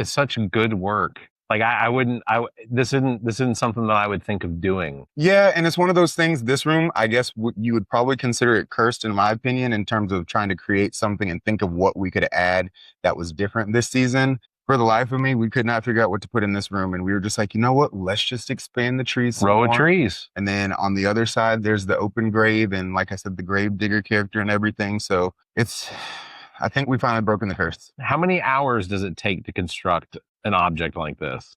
such good work. Like this isn't something that I would think of doing. Yeah. And it's one of those things, this room, I guess you would probably consider it cursed in my opinion, in terms of trying to create something and think of what we could add that was different this season. For the life of me, we could not figure out what to put in this room. And we were just like, you know what? Let's just expand the trees. Row of trees. And then on the other side, there's the open grave. And like I said, the grave digger character and everything. So I think we finally broken the curse. How many hours does it take to construct an object like this?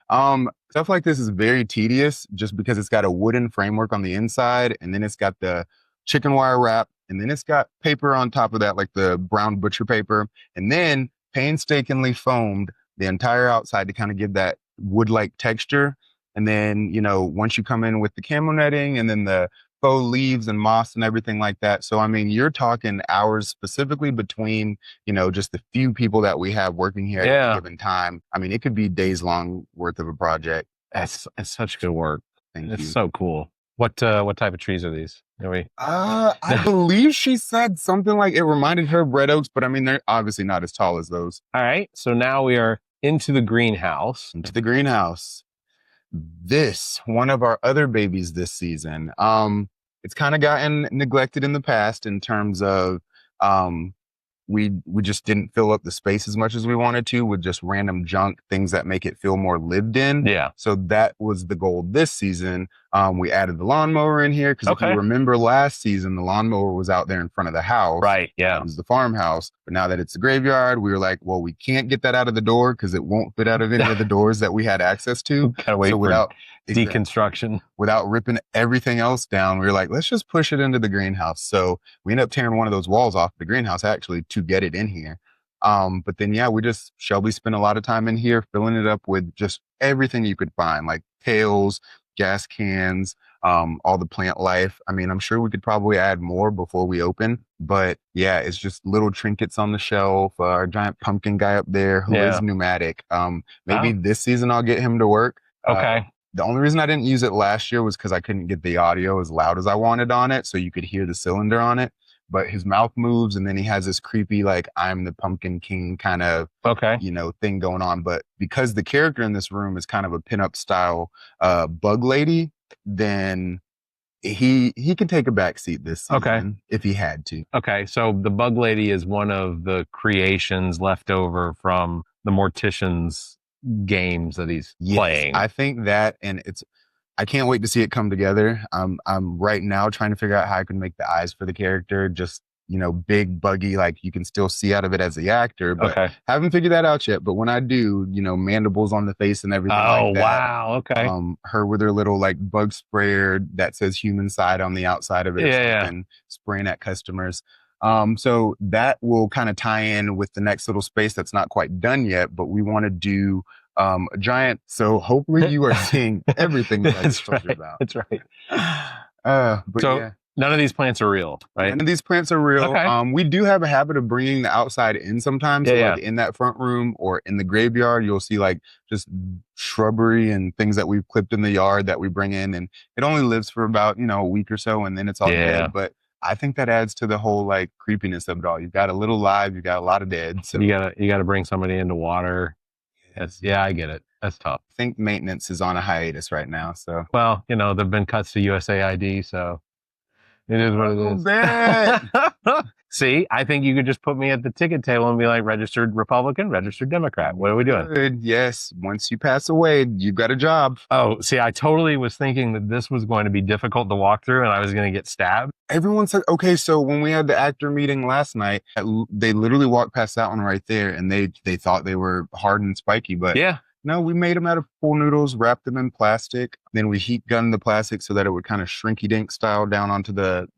Stuff like this is very tedious just because it's got a wooden framework on the inside. And then it's got the chicken wire wrap and then it's got paper on top of that, like the brown butcher paper, and then painstakingly foamed the entire outside to kind of give that wood-like texture. And then, once you come in with the camo netting and then the faux leaves and moss and everything like that. So, I mean, you're talking hours specifically between, just the few people that we have working here at any given time. I mean, it could be days long worth of a project. It's such good work. Thank it's you. so cool. What type of trees are these? I believe she said something like it reminded her of red oaks, but I mean, they're obviously not as tall as those. All right. So now we are into the greenhouse. This, one of our other babies this season. It's kind of gotten neglected in the past in terms of we just didn't fill up the space as much as we wanted to with just random junk, things that make it feel more lived in. Yeah. So that was the goal this season. We added the lawnmower in here because if you remember last season, the lawnmower was out there in front of the house. Right. Yeah. It was the farmhouse. But now that it's a graveyard, we were like, well, we can't get that out of the door because it won't fit out of any of the doors that we had access to. Gotta wait for deconstruction. Without ripping everything else down, we were like, let's just push it into the greenhouse. So we ended up tearing one of those walls off the greenhouse actually to get it in here. But then, Shelby spent a lot of time in here filling it up with just everything you could find, like pails, gas cans, all the plant life. I mean, I'm sure we could probably add more before we open, but it's just little trinkets on the shelf. Our giant pumpkin guy up there who is pneumatic. Maybe this season I'll get him to work. The only reason I didn't use it last year was because I couldn't get the audio as loud as I wanted on it, so you could hear the cylinder on it. But his mouth moves, and then he has this creepy, like, I'm the Pumpkin King kind of, thing going on. But because the character in this room is kind of a pinup style bug lady, then he can take a back seat this season if he had to. Okay, so the bug lady is one of the creations left over from the Mortician's games that he's playing. I think that, and I can't wait to see it come together. I'm right now trying to figure out how I can make the eyes for the character just, big, buggy, like you can still see out of it as the actor, but haven't figured that out yet. But when I do, mandibles on the face and everything like that. Oh, wow. Okay. Her with her little like bug sprayer that says human side on the outside of it and spraying at customers. So that will kind of tie in with the next little space that's not quite done yet, but we want to do a giant. So hopefully you are seeing everything that I just told you about. That's right. But so none of these plants are real, right? None of these plants are real. Okay. We do have a habit of bringing the outside in sometimes. So like in that front room or in the graveyard, you'll see like just shrubbery and things that we've clipped in the yard that we bring in, and it only lives for about, a week or so, and then it's all dead. But I think that adds to the whole like creepiness of it all. You've got a little live, you've got a lot of dead. So you gotta bring somebody into water. I get it. That's tough. I think maintenance is on a hiatus right now. So there've been cuts to USAID, so it is what it is. See, I think you could just put me at the ticket table and be like, registered Republican, registered Democrat. What are we doing? Good. Yes. Once you pass away, you've got a job. Oh, see, I totally was thinking that this was going to be difficult to walk through and I was going to get stabbed. Everyone said, okay, so when we had the actor meeting last night, they literally walked past that one right there and they thought they were hard and spiky, but no, we made them out of pool noodles, wrapped them in plastic. Then we heat gunned the plastic so that it would kind of shrinky dink style down onto the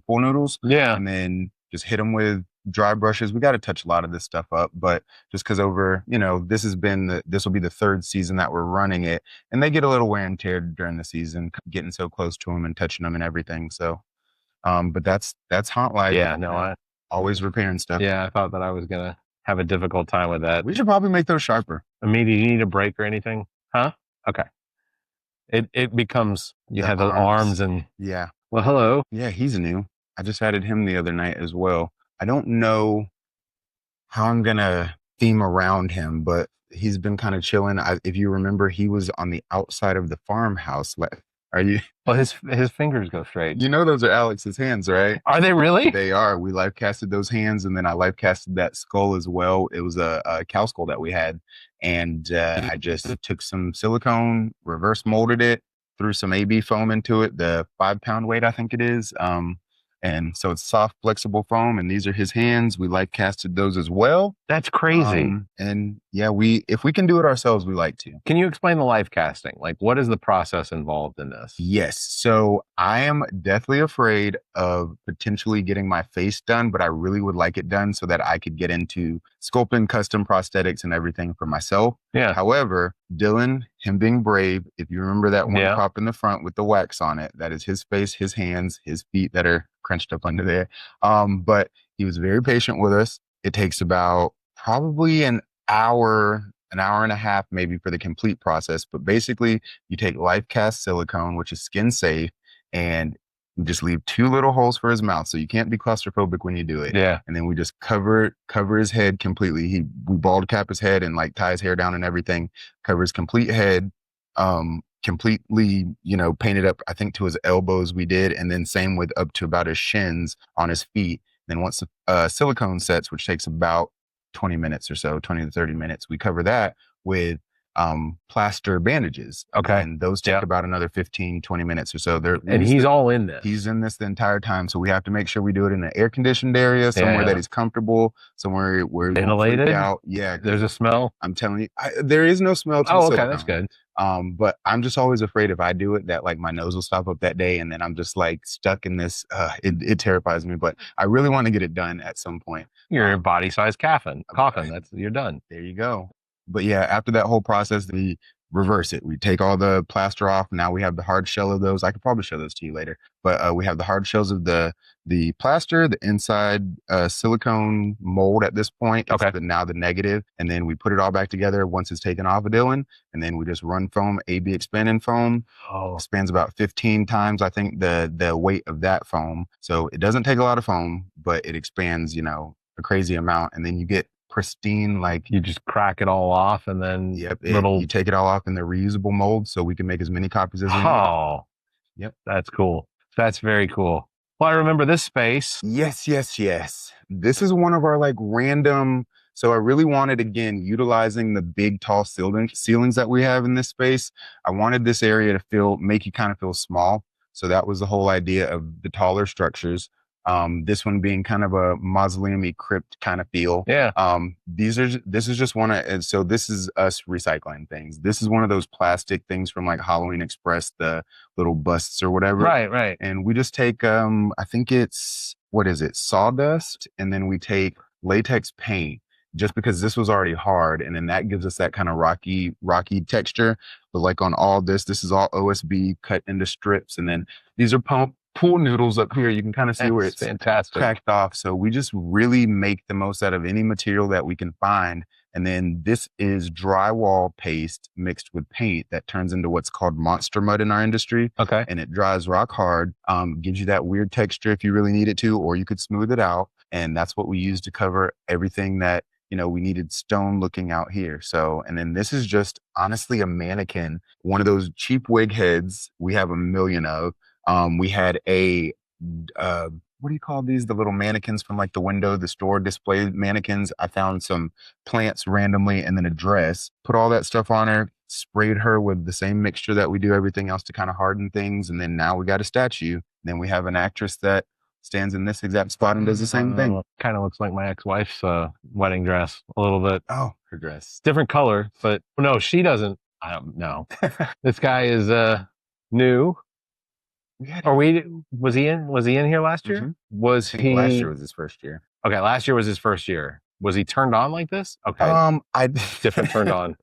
pool noodles. Yeah. And then just hit them with dry brushes. We got to touch a lot of this stuff up, but just because over, this will be the third season that we're running it, and they get a little wear and tear during the season, getting so close to them and touching them and everything. So, but that's haunt life. Yeah, no, I always repairing stuff. Yeah, I thought that I was gonna have a difficult time with that. We should probably make those sharper. Do you need a break or anything? Huh? Okay. It becomes you have the arms and Well, hello. Yeah, he's new. I just added him the other night as well. I don't know how I'm going to theme around him, but he's been kind of chilling. If you remember, he was on the outside of the farmhouse. Are you? Well, his fingers go straight. Those are Alex's hands, right? Are they really? They are. We life casted those hands, and then I life casted that skull as well. It was a cow skull that we had. And I just took some silicone, reverse molded it, threw some AB foam into it, the 5-pound weight, I think it is. And so it's soft, flexible foam, and these are his hands. We life casted those as well. That's crazy. And Yeah, if we can do it ourselves, we like to. Can you explain the live casting? Like, what is the process involved in this? Yes. So I am deathly afraid of potentially getting my face done, but I really would like it done so that I could get into sculpting custom prosthetics and everything for myself. Yeah. However, Dylan, him being brave, if you remember that one Yeah. prop in the front with the wax on it, that is his face, his hands, his feet that are crunched up under there. But he was very patient with us. It takes about probably an hour and a half maybe for the complete process. But basically, you take life cast silicone, which is skin safe, and you just leave 2 little holes for his mouth, so you can't be claustrophobic when you do it. Yeah. And then we just cover his head completely. We bald cap his head and like tie his hair down and everything. Cover his complete head, completely, painted up. I think to his elbows we did, and then same with up to about his shins on his feet. Then once the silicone sets, which takes about 20 minutes or so, 20 to 30 minutes, we cover that with plaster bandages. Okay. And those take about another 15, 20 minutes or so. And he's all in this. He's in this the entire time. So we have to make sure we do it in an air conditioned area, somewhere that he's comfortable, somewhere where he won't freak out. Yeah. There's a smell. I'm telling you, there is no smell to okay. silicone. That's good. But I'm just always afraid if I do it that like my nose will stop up that day and then I'm just like stuck in this. It terrifies me, but I really want to get it done at some point. You're a body size coffin. You're done. There you go. But yeah, after that whole process, we reverse it. We take all the plaster off. Now we have the hard shell of those. I could probably show those to you later, but we have the hard shells of the plaster, the inside silicone mold at this point. Okay. Now the negative. And then we put it all back together once it's taken off of Dylan. And then we just run foam, AB expanding foam. Expands about 15 times, I think, the weight of that foam. So it doesn't take a lot of foam, but it expands, a crazy amount. And then you get pristine, like you just crack it all off and then you take it all off in the reusable mold so we can make as many copies as we need. Yep. That's cool. That's very cool. Well, I remember this space. Yes. This is one of our like random. So I really wanted, again, utilizing the big, tall ceilings that we have in this space. I wanted this area to make you kind of feel small. So that was the whole idea of the taller structures. This one being kind of a mausoleum-y crypt kind of feel. Yeah. This is just one of, so this is us recycling things. This is one of those plastic things from like Halloween Express, the little busts or whatever. Right. And we just take, I think it's, sawdust, and then we take latex paint, just because this was already hard, and then that gives us that kind of rocky texture. But like on all this is all OSB cut into strips, and then these are pool noodles up here. You can kind of see where it's fantastic cracked off. So we just really make the most out of any material that we can find. And then this is drywall paste mixed with paint that turns into what's called monster mud in our industry. Okay. And it dries rock hard, gives you that weird texture if you really need it to, or you could smooth it out. And that's what we use to cover everything that, we needed stone looking out here. So, and then this is just honestly a mannequin, one of those cheap wig heads we have a million of. We had a, what do you call these? The little mannequins from like the window, the store display mannequins. I found some plants randomly and then a dress, put all that stuff on her, sprayed her with the same mixture that we do everything else to kind of harden things. And then now we got a statue. Then we have an actress that stands in this exact spot and does the same thing. Kind of looks like my ex-wife's wedding dress a little bit. Oh, her dress. Different color, but no, she doesn't. I don't know. This guy is new. Was he in here last year? Mm-hmm. Was he? Last year was his first year. Okay, last year was his first year. Was he turned on like this? Okay. Different turned on.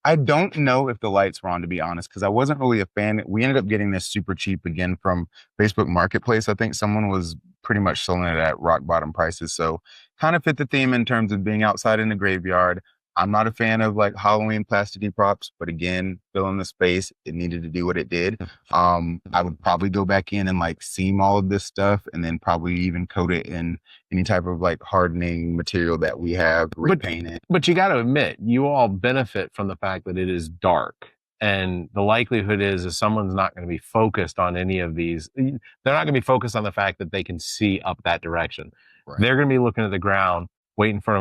I don't know if the lights were on, to be honest, because I wasn't really a fan. We ended up getting this super cheap again from Facebook Marketplace. I think someone was pretty much selling it at rock bottom prices. So kind of fit the theme in terms of being outside in the graveyard. I'm not a fan of like Halloween plasticky props, but again, filling the space, it needed to do what it did. I would probably go back in and like seam all of this stuff and then probably even coat it in any type of like hardening material that we have, repaint it. But you got to admit, you all benefit from the fact that it is dark. And the likelihood is someone's not going to be focused on any of these. They're not going to be focused on the fact that they can see up that direction. Right. They're going to be looking at the ground, waiting for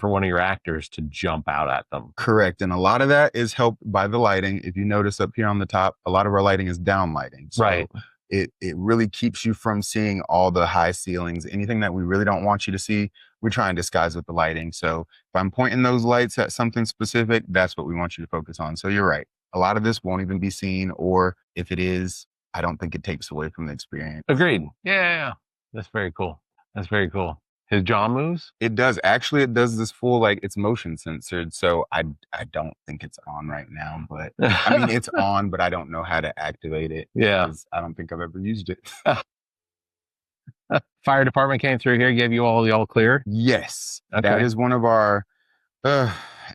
one of your actors to jump out at them. Correct. And a lot of that is helped by the lighting. If you notice up here on the top, a lot of our lighting is down lighting. So right. It really keeps you from seeing all the high ceilings. Anything that we really don't want you to see, we try and disguise with the lighting. So if I'm pointing those lights at something specific, that's what we want you to focus on. So you're right. A lot of this won't even be seen, or if it is, I don't think it takes away from the experience. Agreed. Yeah. That's very cool. That's very cool. His jaw moves? It does. Actually, it does this full, like, it's motion censored. So I don't think it's on right now, but I mean, it's on, but I don't know how to activate it. Yeah. I don't think I've ever used it. Fire department came through here, gave you all the all clear? Yes. Okay. That is one of our,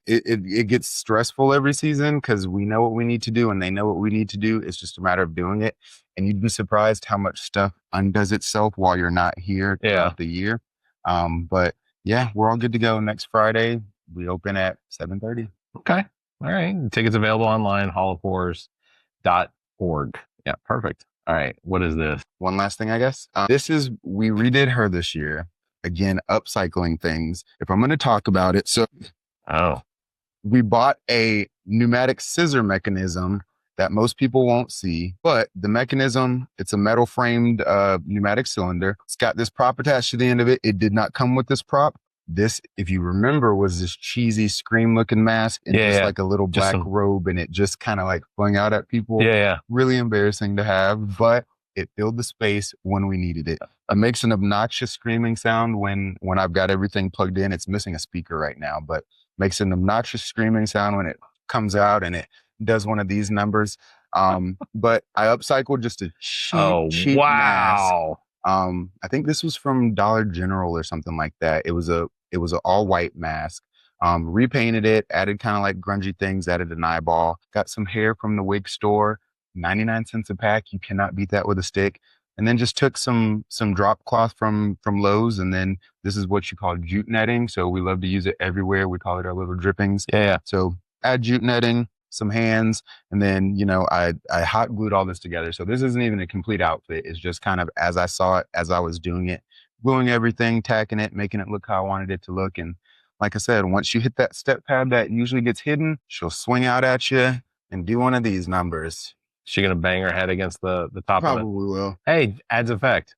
it gets stressful every season because we know what we need to do and they know what we need to do. It's just a matter of doing it. And you'd be surprised how much stuff undoes itself while you're not here throughout the year. But yeah, we're all good to go. Next Friday, we open at 7:30. Okay. All right. The tickets available online, hallofhorrors.org. Yeah, perfect. All right. What is this? One last thing, I guess. We redid her this year. Again, upcycling things. If I'm going to talk about it. So we bought a pneumatic scissor mechanism that most people won't see, but the mechanism, it's a metal framed pneumatic cylinder. It's got this prop attached to the end of it. It did not come with this prop. This, if you remember, was this cheesy Scream looking mask and like a little black robe, and it just kind of like flung out at people. Yeah. Really embarrassing to have, but it filled the space when we needed it. It makes an obnoxious screaming sound when I've got everything plugged in. It's missing a speaker right now, but makes an obnoxious screaming sound when it comes out and it does one of these numbers. But I upcycled just a cheap mask. I think this was from Dollar General or something like that. It was a all white mask. Repainted it, added kind of like grungy things, added an eyeball, got some hair from the wig store, 99 cents a pack. You cannot beat that with a stick. And then just took some drop cloth from Lowe's, and then this is what you call jute netting. So we love to use it everywhere. We call it our little drippings. Yeah. So add jute netting, some hands, and then, I hot glued all this together. So this isn't even a complete outfit. It's just kind of as I saw it, as I was doing it, gluing everything, tacking it, making it look how I wanted it to look. And like I said, once you hit that step pad that usually gets hidden, she'll swing out at you and do one of these numbers. She gonna bang her head against the top of it? Probably will. Hey, adds effect.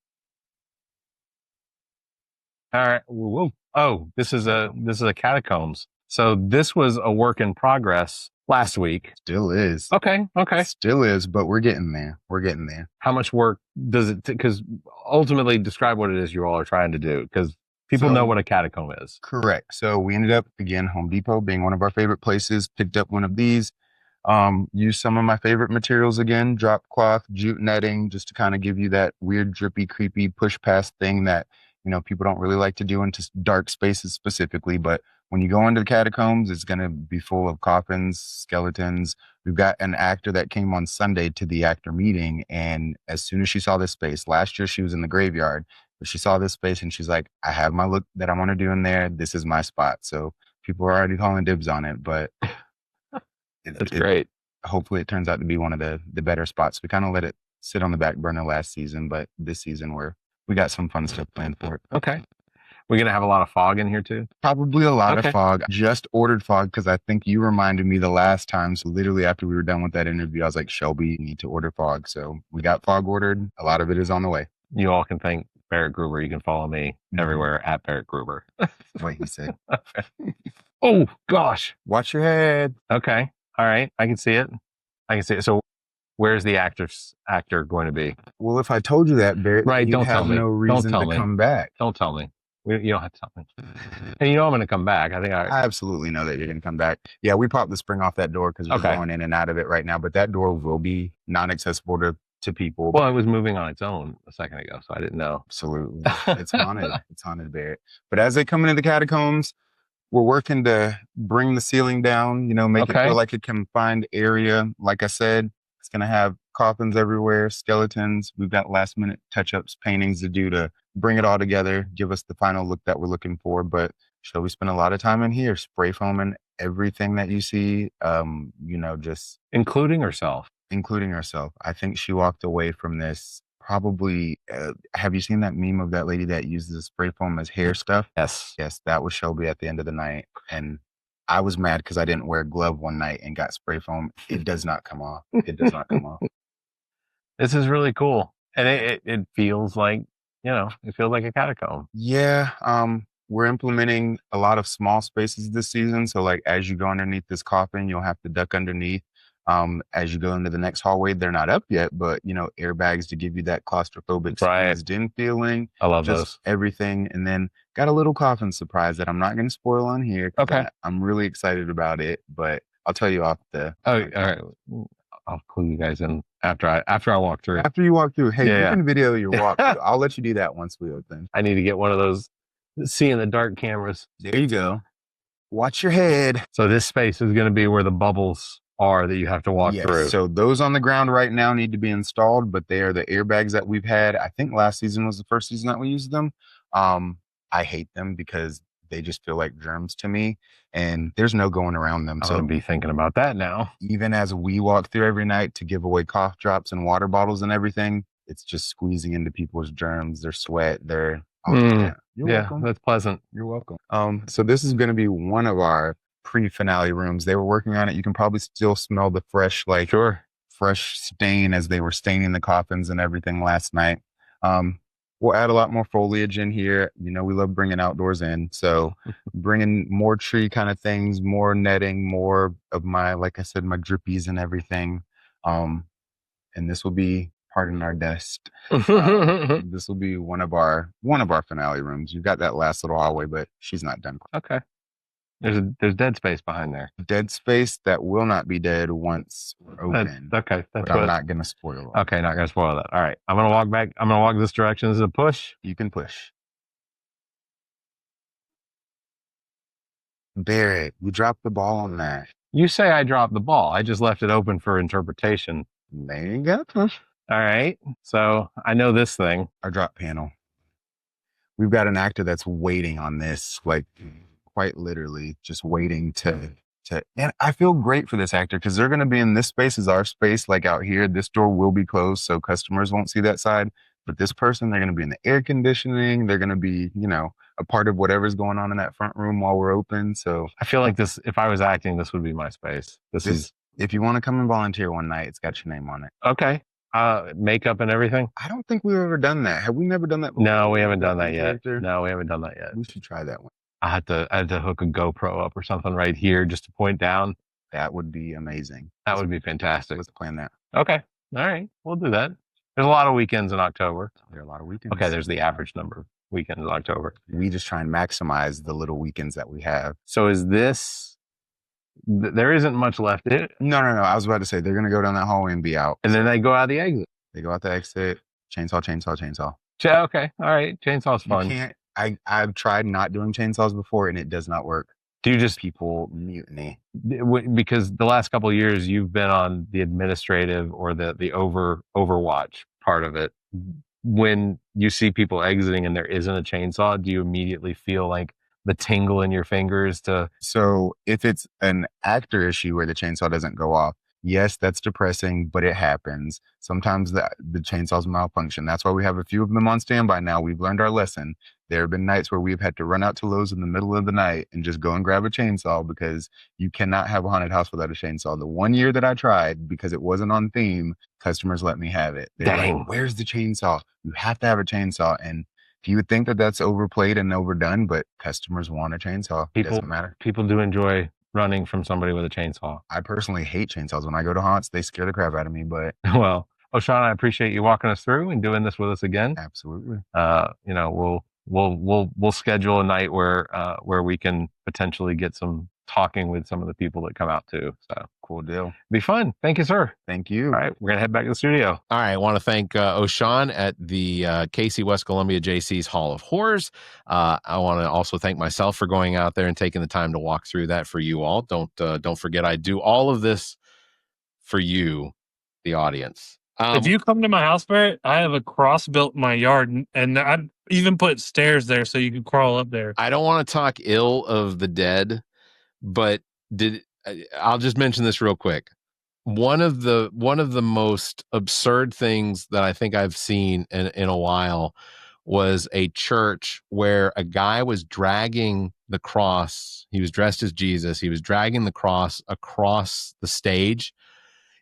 All right. Whoa. Oh, this is a catacombs. So this was a work in progress last week. Still is. Okay. Still is, but we're getting there. How much work does it? Because ultimately, describe what it is you all are trying to do. Because people know what a catacomb is. Correct. So we ended up, again, Home Depot being one of our favorite places, picked up one of these. Use some of my favorite materials again, drop cloth, jute netting, just to kind of give you that weird, drippy, creepy push past thing that, people don't really like to do into dark spaces specifically. But when you go into the catacombs, it's going to be full of coffins, skeletons. We've got an actor that came on Sunday to the actor meeting. And as soon as she saw this space, last year she was in the graveyard, but she saw this space and she's like, I have my look that I want to do in there. This is my spot. So people are already calling dibs on it, but That's great. Hopefully it turns out to be one of the better spots. We kind of let it sit on the back burner last season, but this season we got some fun stuff planned for it. Okay. We're going to have a lot of fog in here too? Probably a lot of fog. Just ordered fog because I think you reminded me the last time. So literally after we were done with that interview, I was like, Shelby, you need to order fog. So we got fog ordered. A lot of it is on the way. You all can thank Barrett Gruber. You can follow me everywhere at Barrett Gruber. That's what he said. Oh, gosh. Watch your head. Okay. All right. I can see it. So where's the actor going to be? Well, if I told you that, Barrett, right, you have no reason to come back. Don't tell me. You don't have to tell me. And I'm going to come back. I absolutely know that you're going to come back. Yeah, we popped the spring off that door because we're going in and out of it right now. But that door will be non-accessible to people. Well, it was moving on its own a second ago, so I didn't know. Absolutely. It's haunted. It's haunted, Barrett. But as they come into the catacombs, we're working to bring the ceiling down, make it feel like a confined area. Like I said, it's going to have coffins everywhere, skeletons. We've got last minute touch-ups, paintings to do to bring it all together, give us the final look that we're looking for. But we spend a lot of time in here spray foaming everything that you see, just including herself. I think she walked away from this probably, have you seen that meme of that lady that uses the spray foam as hair stuff? Yes, that was Shelby at the end of the night. And I was mad because I didn't wear a glove one night and got spray foam. It does not come off. This is really cool. And it feels like, it feels like a catacomb. Yeah. we're implementing a lot of small spaces this season. So like as you go underneath this coffin, you'll have to duck underneath. As you go into the next hallway, they're not up yet, but airbags to give you that claustrophobic squeezed in feeling. I love just those. everything. And then got a little coffin surprise that I'm not going to spoil on here. Okay. I'm really excited about it, but I'll tell you off the. Oh, all right. I'll clue you guys in after I walk through. After you walk through, hey, Yeah, you can video your walk through. I'll let you do that once we open. I need to get one of those see in the dark cameras. There you go. Watch your head. So this space is going to be where the bubbles are that you have to walk through. So those on the ground right now need to be installed, but they are the airbags that we've had. I think last season was the first season that we used them. I hate them because they just feel like germs to me, and there's no going around them. I'm So going to be thinking about that now. even as we walk through every night to give away cough drops and water bottles and everything, it's just squeezing into people's germs, their sweat, their You're welcome. That's pleasant. You're welcome. So this is going to be one of our pre-finale rooms. They were working on it. You can probably still smell the fresh stain as they were staining the coffins and everything last night. We'll add a lot more foliage in here. We love bringing outdoors in. So bringing more tree kind of things, more netting, more of my, like I said, my drippies and everything. And this will be, pardon our dust. This will be one of our finale rooms. You've got that last little hallway, but she's not done. Okay. There's dead space behind there. Dead space that will not be dead once we're open. Okay. But I'm not going to spoil it. Okay, not going to spoil that. All right. I'm going to walk back. I'm going to walk this direction. This is a push. You can push. Barrett, you dropped the ball on that. You say I dropped the ball. I just left it open for interpretation. There you go. All right. So I know this thing. Our drop panel. We've got an actor that's waiting on this, like quite literally just waiting to and I feel great for this actor because they're going to be in this space is our space. Like out here, this door will be closed so customers won't see that side. But this person, they're going to be in the air conditioning. They're going to be, a part of whatever's going on in that front room while we're open. So I feel like this, if I was acting, this would be my space. This is, if you want to come and volunteer one night, it's got your name on it. Okay. Makeup and everything. I don't think we've ever done that. Have we never done that before? No, we haven't done that yet. No, we haven't done that yet. We should try that one. I had to hook a GoPro up or something right here just to point down. That would be amazing. That would be fantastic. Let's plan that. Okay. All right. We'll do that. There's a lot of weekends in October. There are a lot of weekends. Okay. There's the average number of weekends in October. We just try and maximize the little weekends that we have. So is this, there isn't much left. No. I was about to say, they're going to go down that hallway and be out. And then they go out the exit. They go out the exit. Chainsaw. Okay. All right. Chainsaw's fun. I've tried not doing chainsaws before and it does not work. Do you just people mutiny? Because the last couple of years you've been on the administrative or the overwatch part of it. When you see people exiting and there isn't a chainsaw, do you immediately feel like the tingle in your fingers to? So if it's an actor issue where the chainsaw doesn't go off, yes, that's depressing, but it happens. Sometimes the chainsaws malfunction. That's why we have a few of them on standby now. We've learned our lesson. There have been nights where we've had to run out to Lowe's in the middle of the night and just go and grab a chainsaw because you cannot have a haunted house without a chainsaw. The one year that I tried, because it wasn't on theme, customers let me have it. They're like, where's the chainsaw? You have to have a chainsaw. And you would think that that's overplayed and overdone, but customers want a chainsaw. It doesn't matter. People do enjoy running from somebody with a chainsaw. I personally hate chainsaws. When I go to haunts, they scare the crap out of me, but well, O'Shawn, I appreciate you walking us through and doing this with us again. Absolutely. We'll schedule a night where we can potentially get some talking with some of the people that come out too. So cool deal. Be fun. Thank you, sir. Thank you. All right. We're going to head back to the studio. All right. I want to thank O'Shawn at the Casey West Columbia JC's Hall of Horrors. I want to also thank myself for going out there and taking the time to walk through that for you all. Don't forget, I do all of this for you, the audience. If you come to my house, Barrett, I have a cross built in my yard, and I even put stairs there so you can crawl up there. I don't want to talk ill of the dead, but I'll just mention this real quick. One of the most absurd things that I think I've seen in a while was a church where a guy was dragging the cross. He was dressed as Jesus. He was dragging the cross across the stage.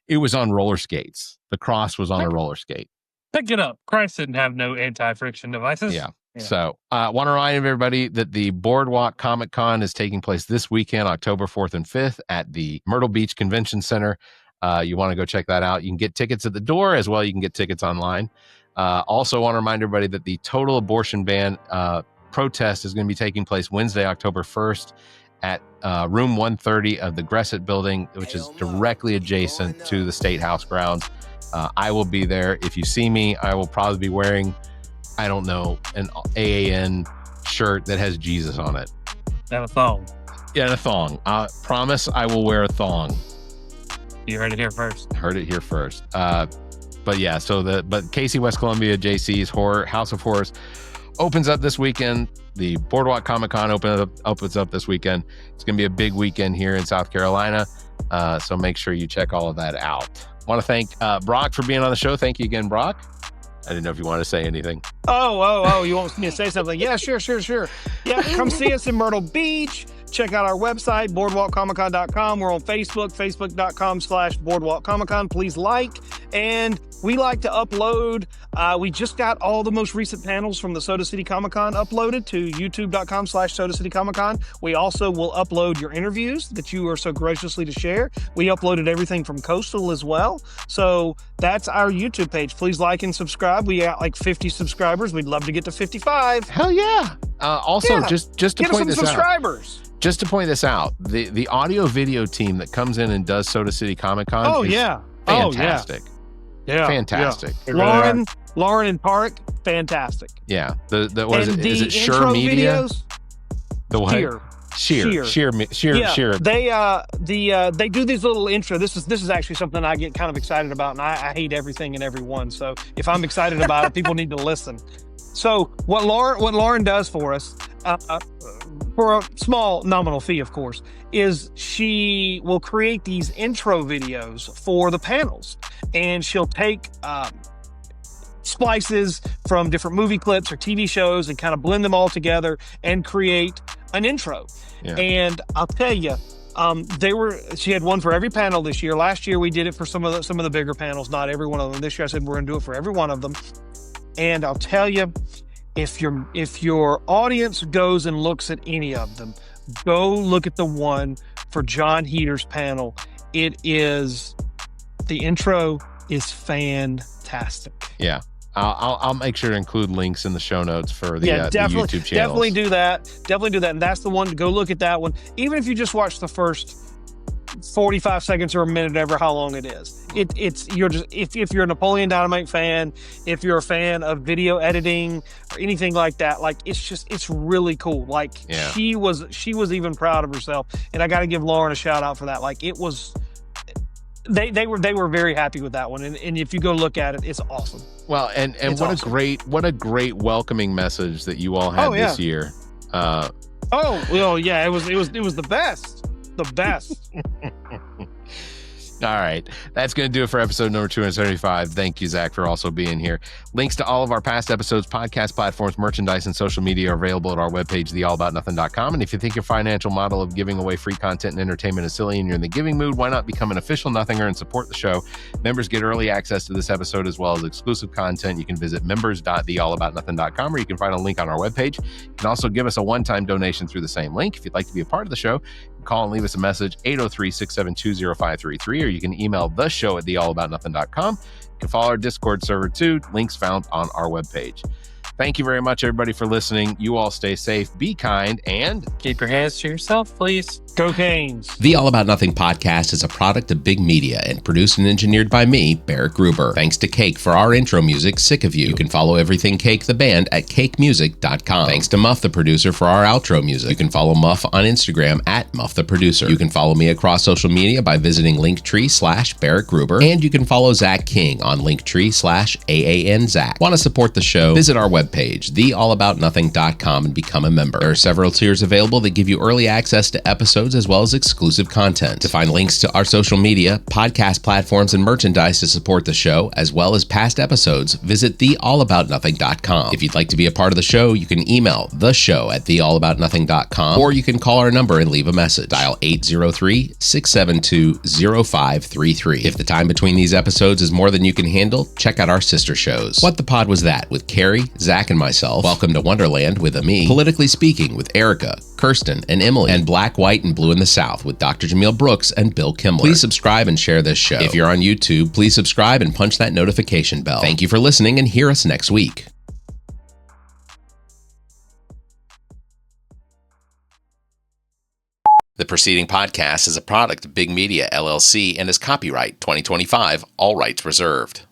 It was on roller skates. The cross was on a roller skate. Pick it up. Christ didn't have no anti-friction devices. Yeah. Yeah. So I want to remind everybody that the Boardwalk Comic Con is taking place this weekend, October 4th and 5th at the Myrtle Beach Convention Center. You want to go check that out. You can get tickets at the door as well. You can get tickets online. Also want to remind everybody that the total abortion ban protest is going to be taking place Wednesday, October 1st at room 130 of the Gresset building, which is directly adjacent to the State House grounds. I will be there. If you see me, I will probably be wearing, I don't know, an AAN shirt that has Jesus on it. And a thong. Yeah, and a thong. Promise I will wear a thong. You heard it here first. Heard it here first. But yeah, but Casey West Columbia JC's House of Horrors opens up this weekend. The Boardwalk Comic Con opens up this weekend. It's going to be a big weekend here in South Carolina. So make sure you check all of that out. I want to thank Brock for being on the show. Thank you again, Brock. I didn't know if you want to say anything. Oh, you want me to say something? Yeah, sure. Yeah, come see us in Myrtle Beach. Check out our website, boardwalkcomiccon.com. We're on Facebook, facebook.com/boardwalkcomiccon. Please like. And we like to upload. We just got all the most recent panels from the Soda City Comic Con uploaded to youtube.com/Soda City Comic Con. We also will upload your interviews that you are so graciously to share. We uploaded everything from Coastal as well. So that's our YouTube page. Please like and subscribe. We got like 50 subscribers. We'd love to get to 55. Hell yeah. Also, Yeah. just to Get point some this subscribers. out. Just to point this out, the audio video team that comes in and does Soda City Comic Con is fantastic. Yeah. Fantastic. Yeah. Lauren and Park, fantastic. Yeah. The what is And it? Is the it Sure intro Media? videos, The what? Sheer. Sheer. They do these little intro. This is actually something I get kind of excited about, and I hate everything and everyone. So if I'm excited about it, people need to listen. So what Lauren does for us, for a small nominal fee, of course, is she will create these intro videos for the panels, and she'll take splices from different movie clips or TV shows and kind of blend them all together and create an intro. Yeah. And I'll tell you, she had one for every panel this year. Last year we did it for some of the bigger panels, not every one of them. This year I said we're going to do it for every one of them. And I'll tell you, if your audience goes and looks at any of them, go look at the one for John Heater's panel. The intro is fantastic. Yeah. I'll make sure to include links in the show notes for the YouTube channel. Definitely do that. And that's the one to go look at that one. Even if you just watch the first 45 seconds or a minute, ever how long it is. If you're a Napoleon Dynamite fan, if you're a fan of video editing or anything like that, like it's really cool. Like she was even proud of herself, and I got to give Lauren a shout out for that. Like it was, they were very happy with that one, and if you go look at it, it's awesome. Well, and what a great welcoming message that you all had this year. It was the best. The best. All right. That's going to do it for episode number 275. Thank you, Zac, for also being here. Links to all of our past episodes, podcast platforms, merchandise, and social media are available at our webpage, theallaboutnothing.com. And if you think your financial model of giving away free content and entertainment is silly and you're in the giving mood, why not become an official Nothinger and support the show? Members get early access to this episode as well as exclusive content. You can visit members.theallaboutnothing.com, or you can find a link on our webpage. You can also give us a one-time donation through the same link. If you'd like to be a part of the show, call and leave us a message, 803-672-0533, or you can email the show at theallaboutnothing.com. You can follow our Discord server too. Links found on our webpage. Thank you very much, everybody, for listening. You all stay safe, be kind, and keep your hands to yourself, please. Go Canes. The All About Nothing podcast is a product of Big Media and produced and engineered by me, Barrett Gruber. Thanks to Cake for our intro music, Sick of You. You can follow everything Cake the band at cakemusic.com. Thanks to Muff the producer for our outro music. You can follow Muff on Instagram at Muff the producer. You can follow me across social media by visiting Linktree/Barrett Gruber. And you can follow Zac King on Linktree/AAN Zac. Want to support the show? Visit our webpage, theallaboutnothing.com, and become a member. There are several tiers available that give you early access to episodes as well as exclusive content. To find links to our social media, podcast platforms, and merchandise to support the show, as well as past episodes, visit theallaboutnothing.com. If you'd like to be a part of the show, you can email the show at theallaboutnothing.com, or you can call our number and leave a message. Dial 803-672-0533. If the time between these episodes is more than you can handle, check out our sister shows. What the Pod Was That with Carrie, Zac, Zac and myself, Welcome to Wonderland with Ami, Politically Speaking with Erica, Kirsten, and Emily, and Black, White, and Blue in the South with Dr. Jameel Brooks and Bill Kimmler. Please subscribe and share this show. If you're on YouTube, please subscribe and punch that notification bell. Thank you for listening, and hear us next week. The preceding podcast is a product of Big Media, LLC, and is copyright 2025, all rights reserved.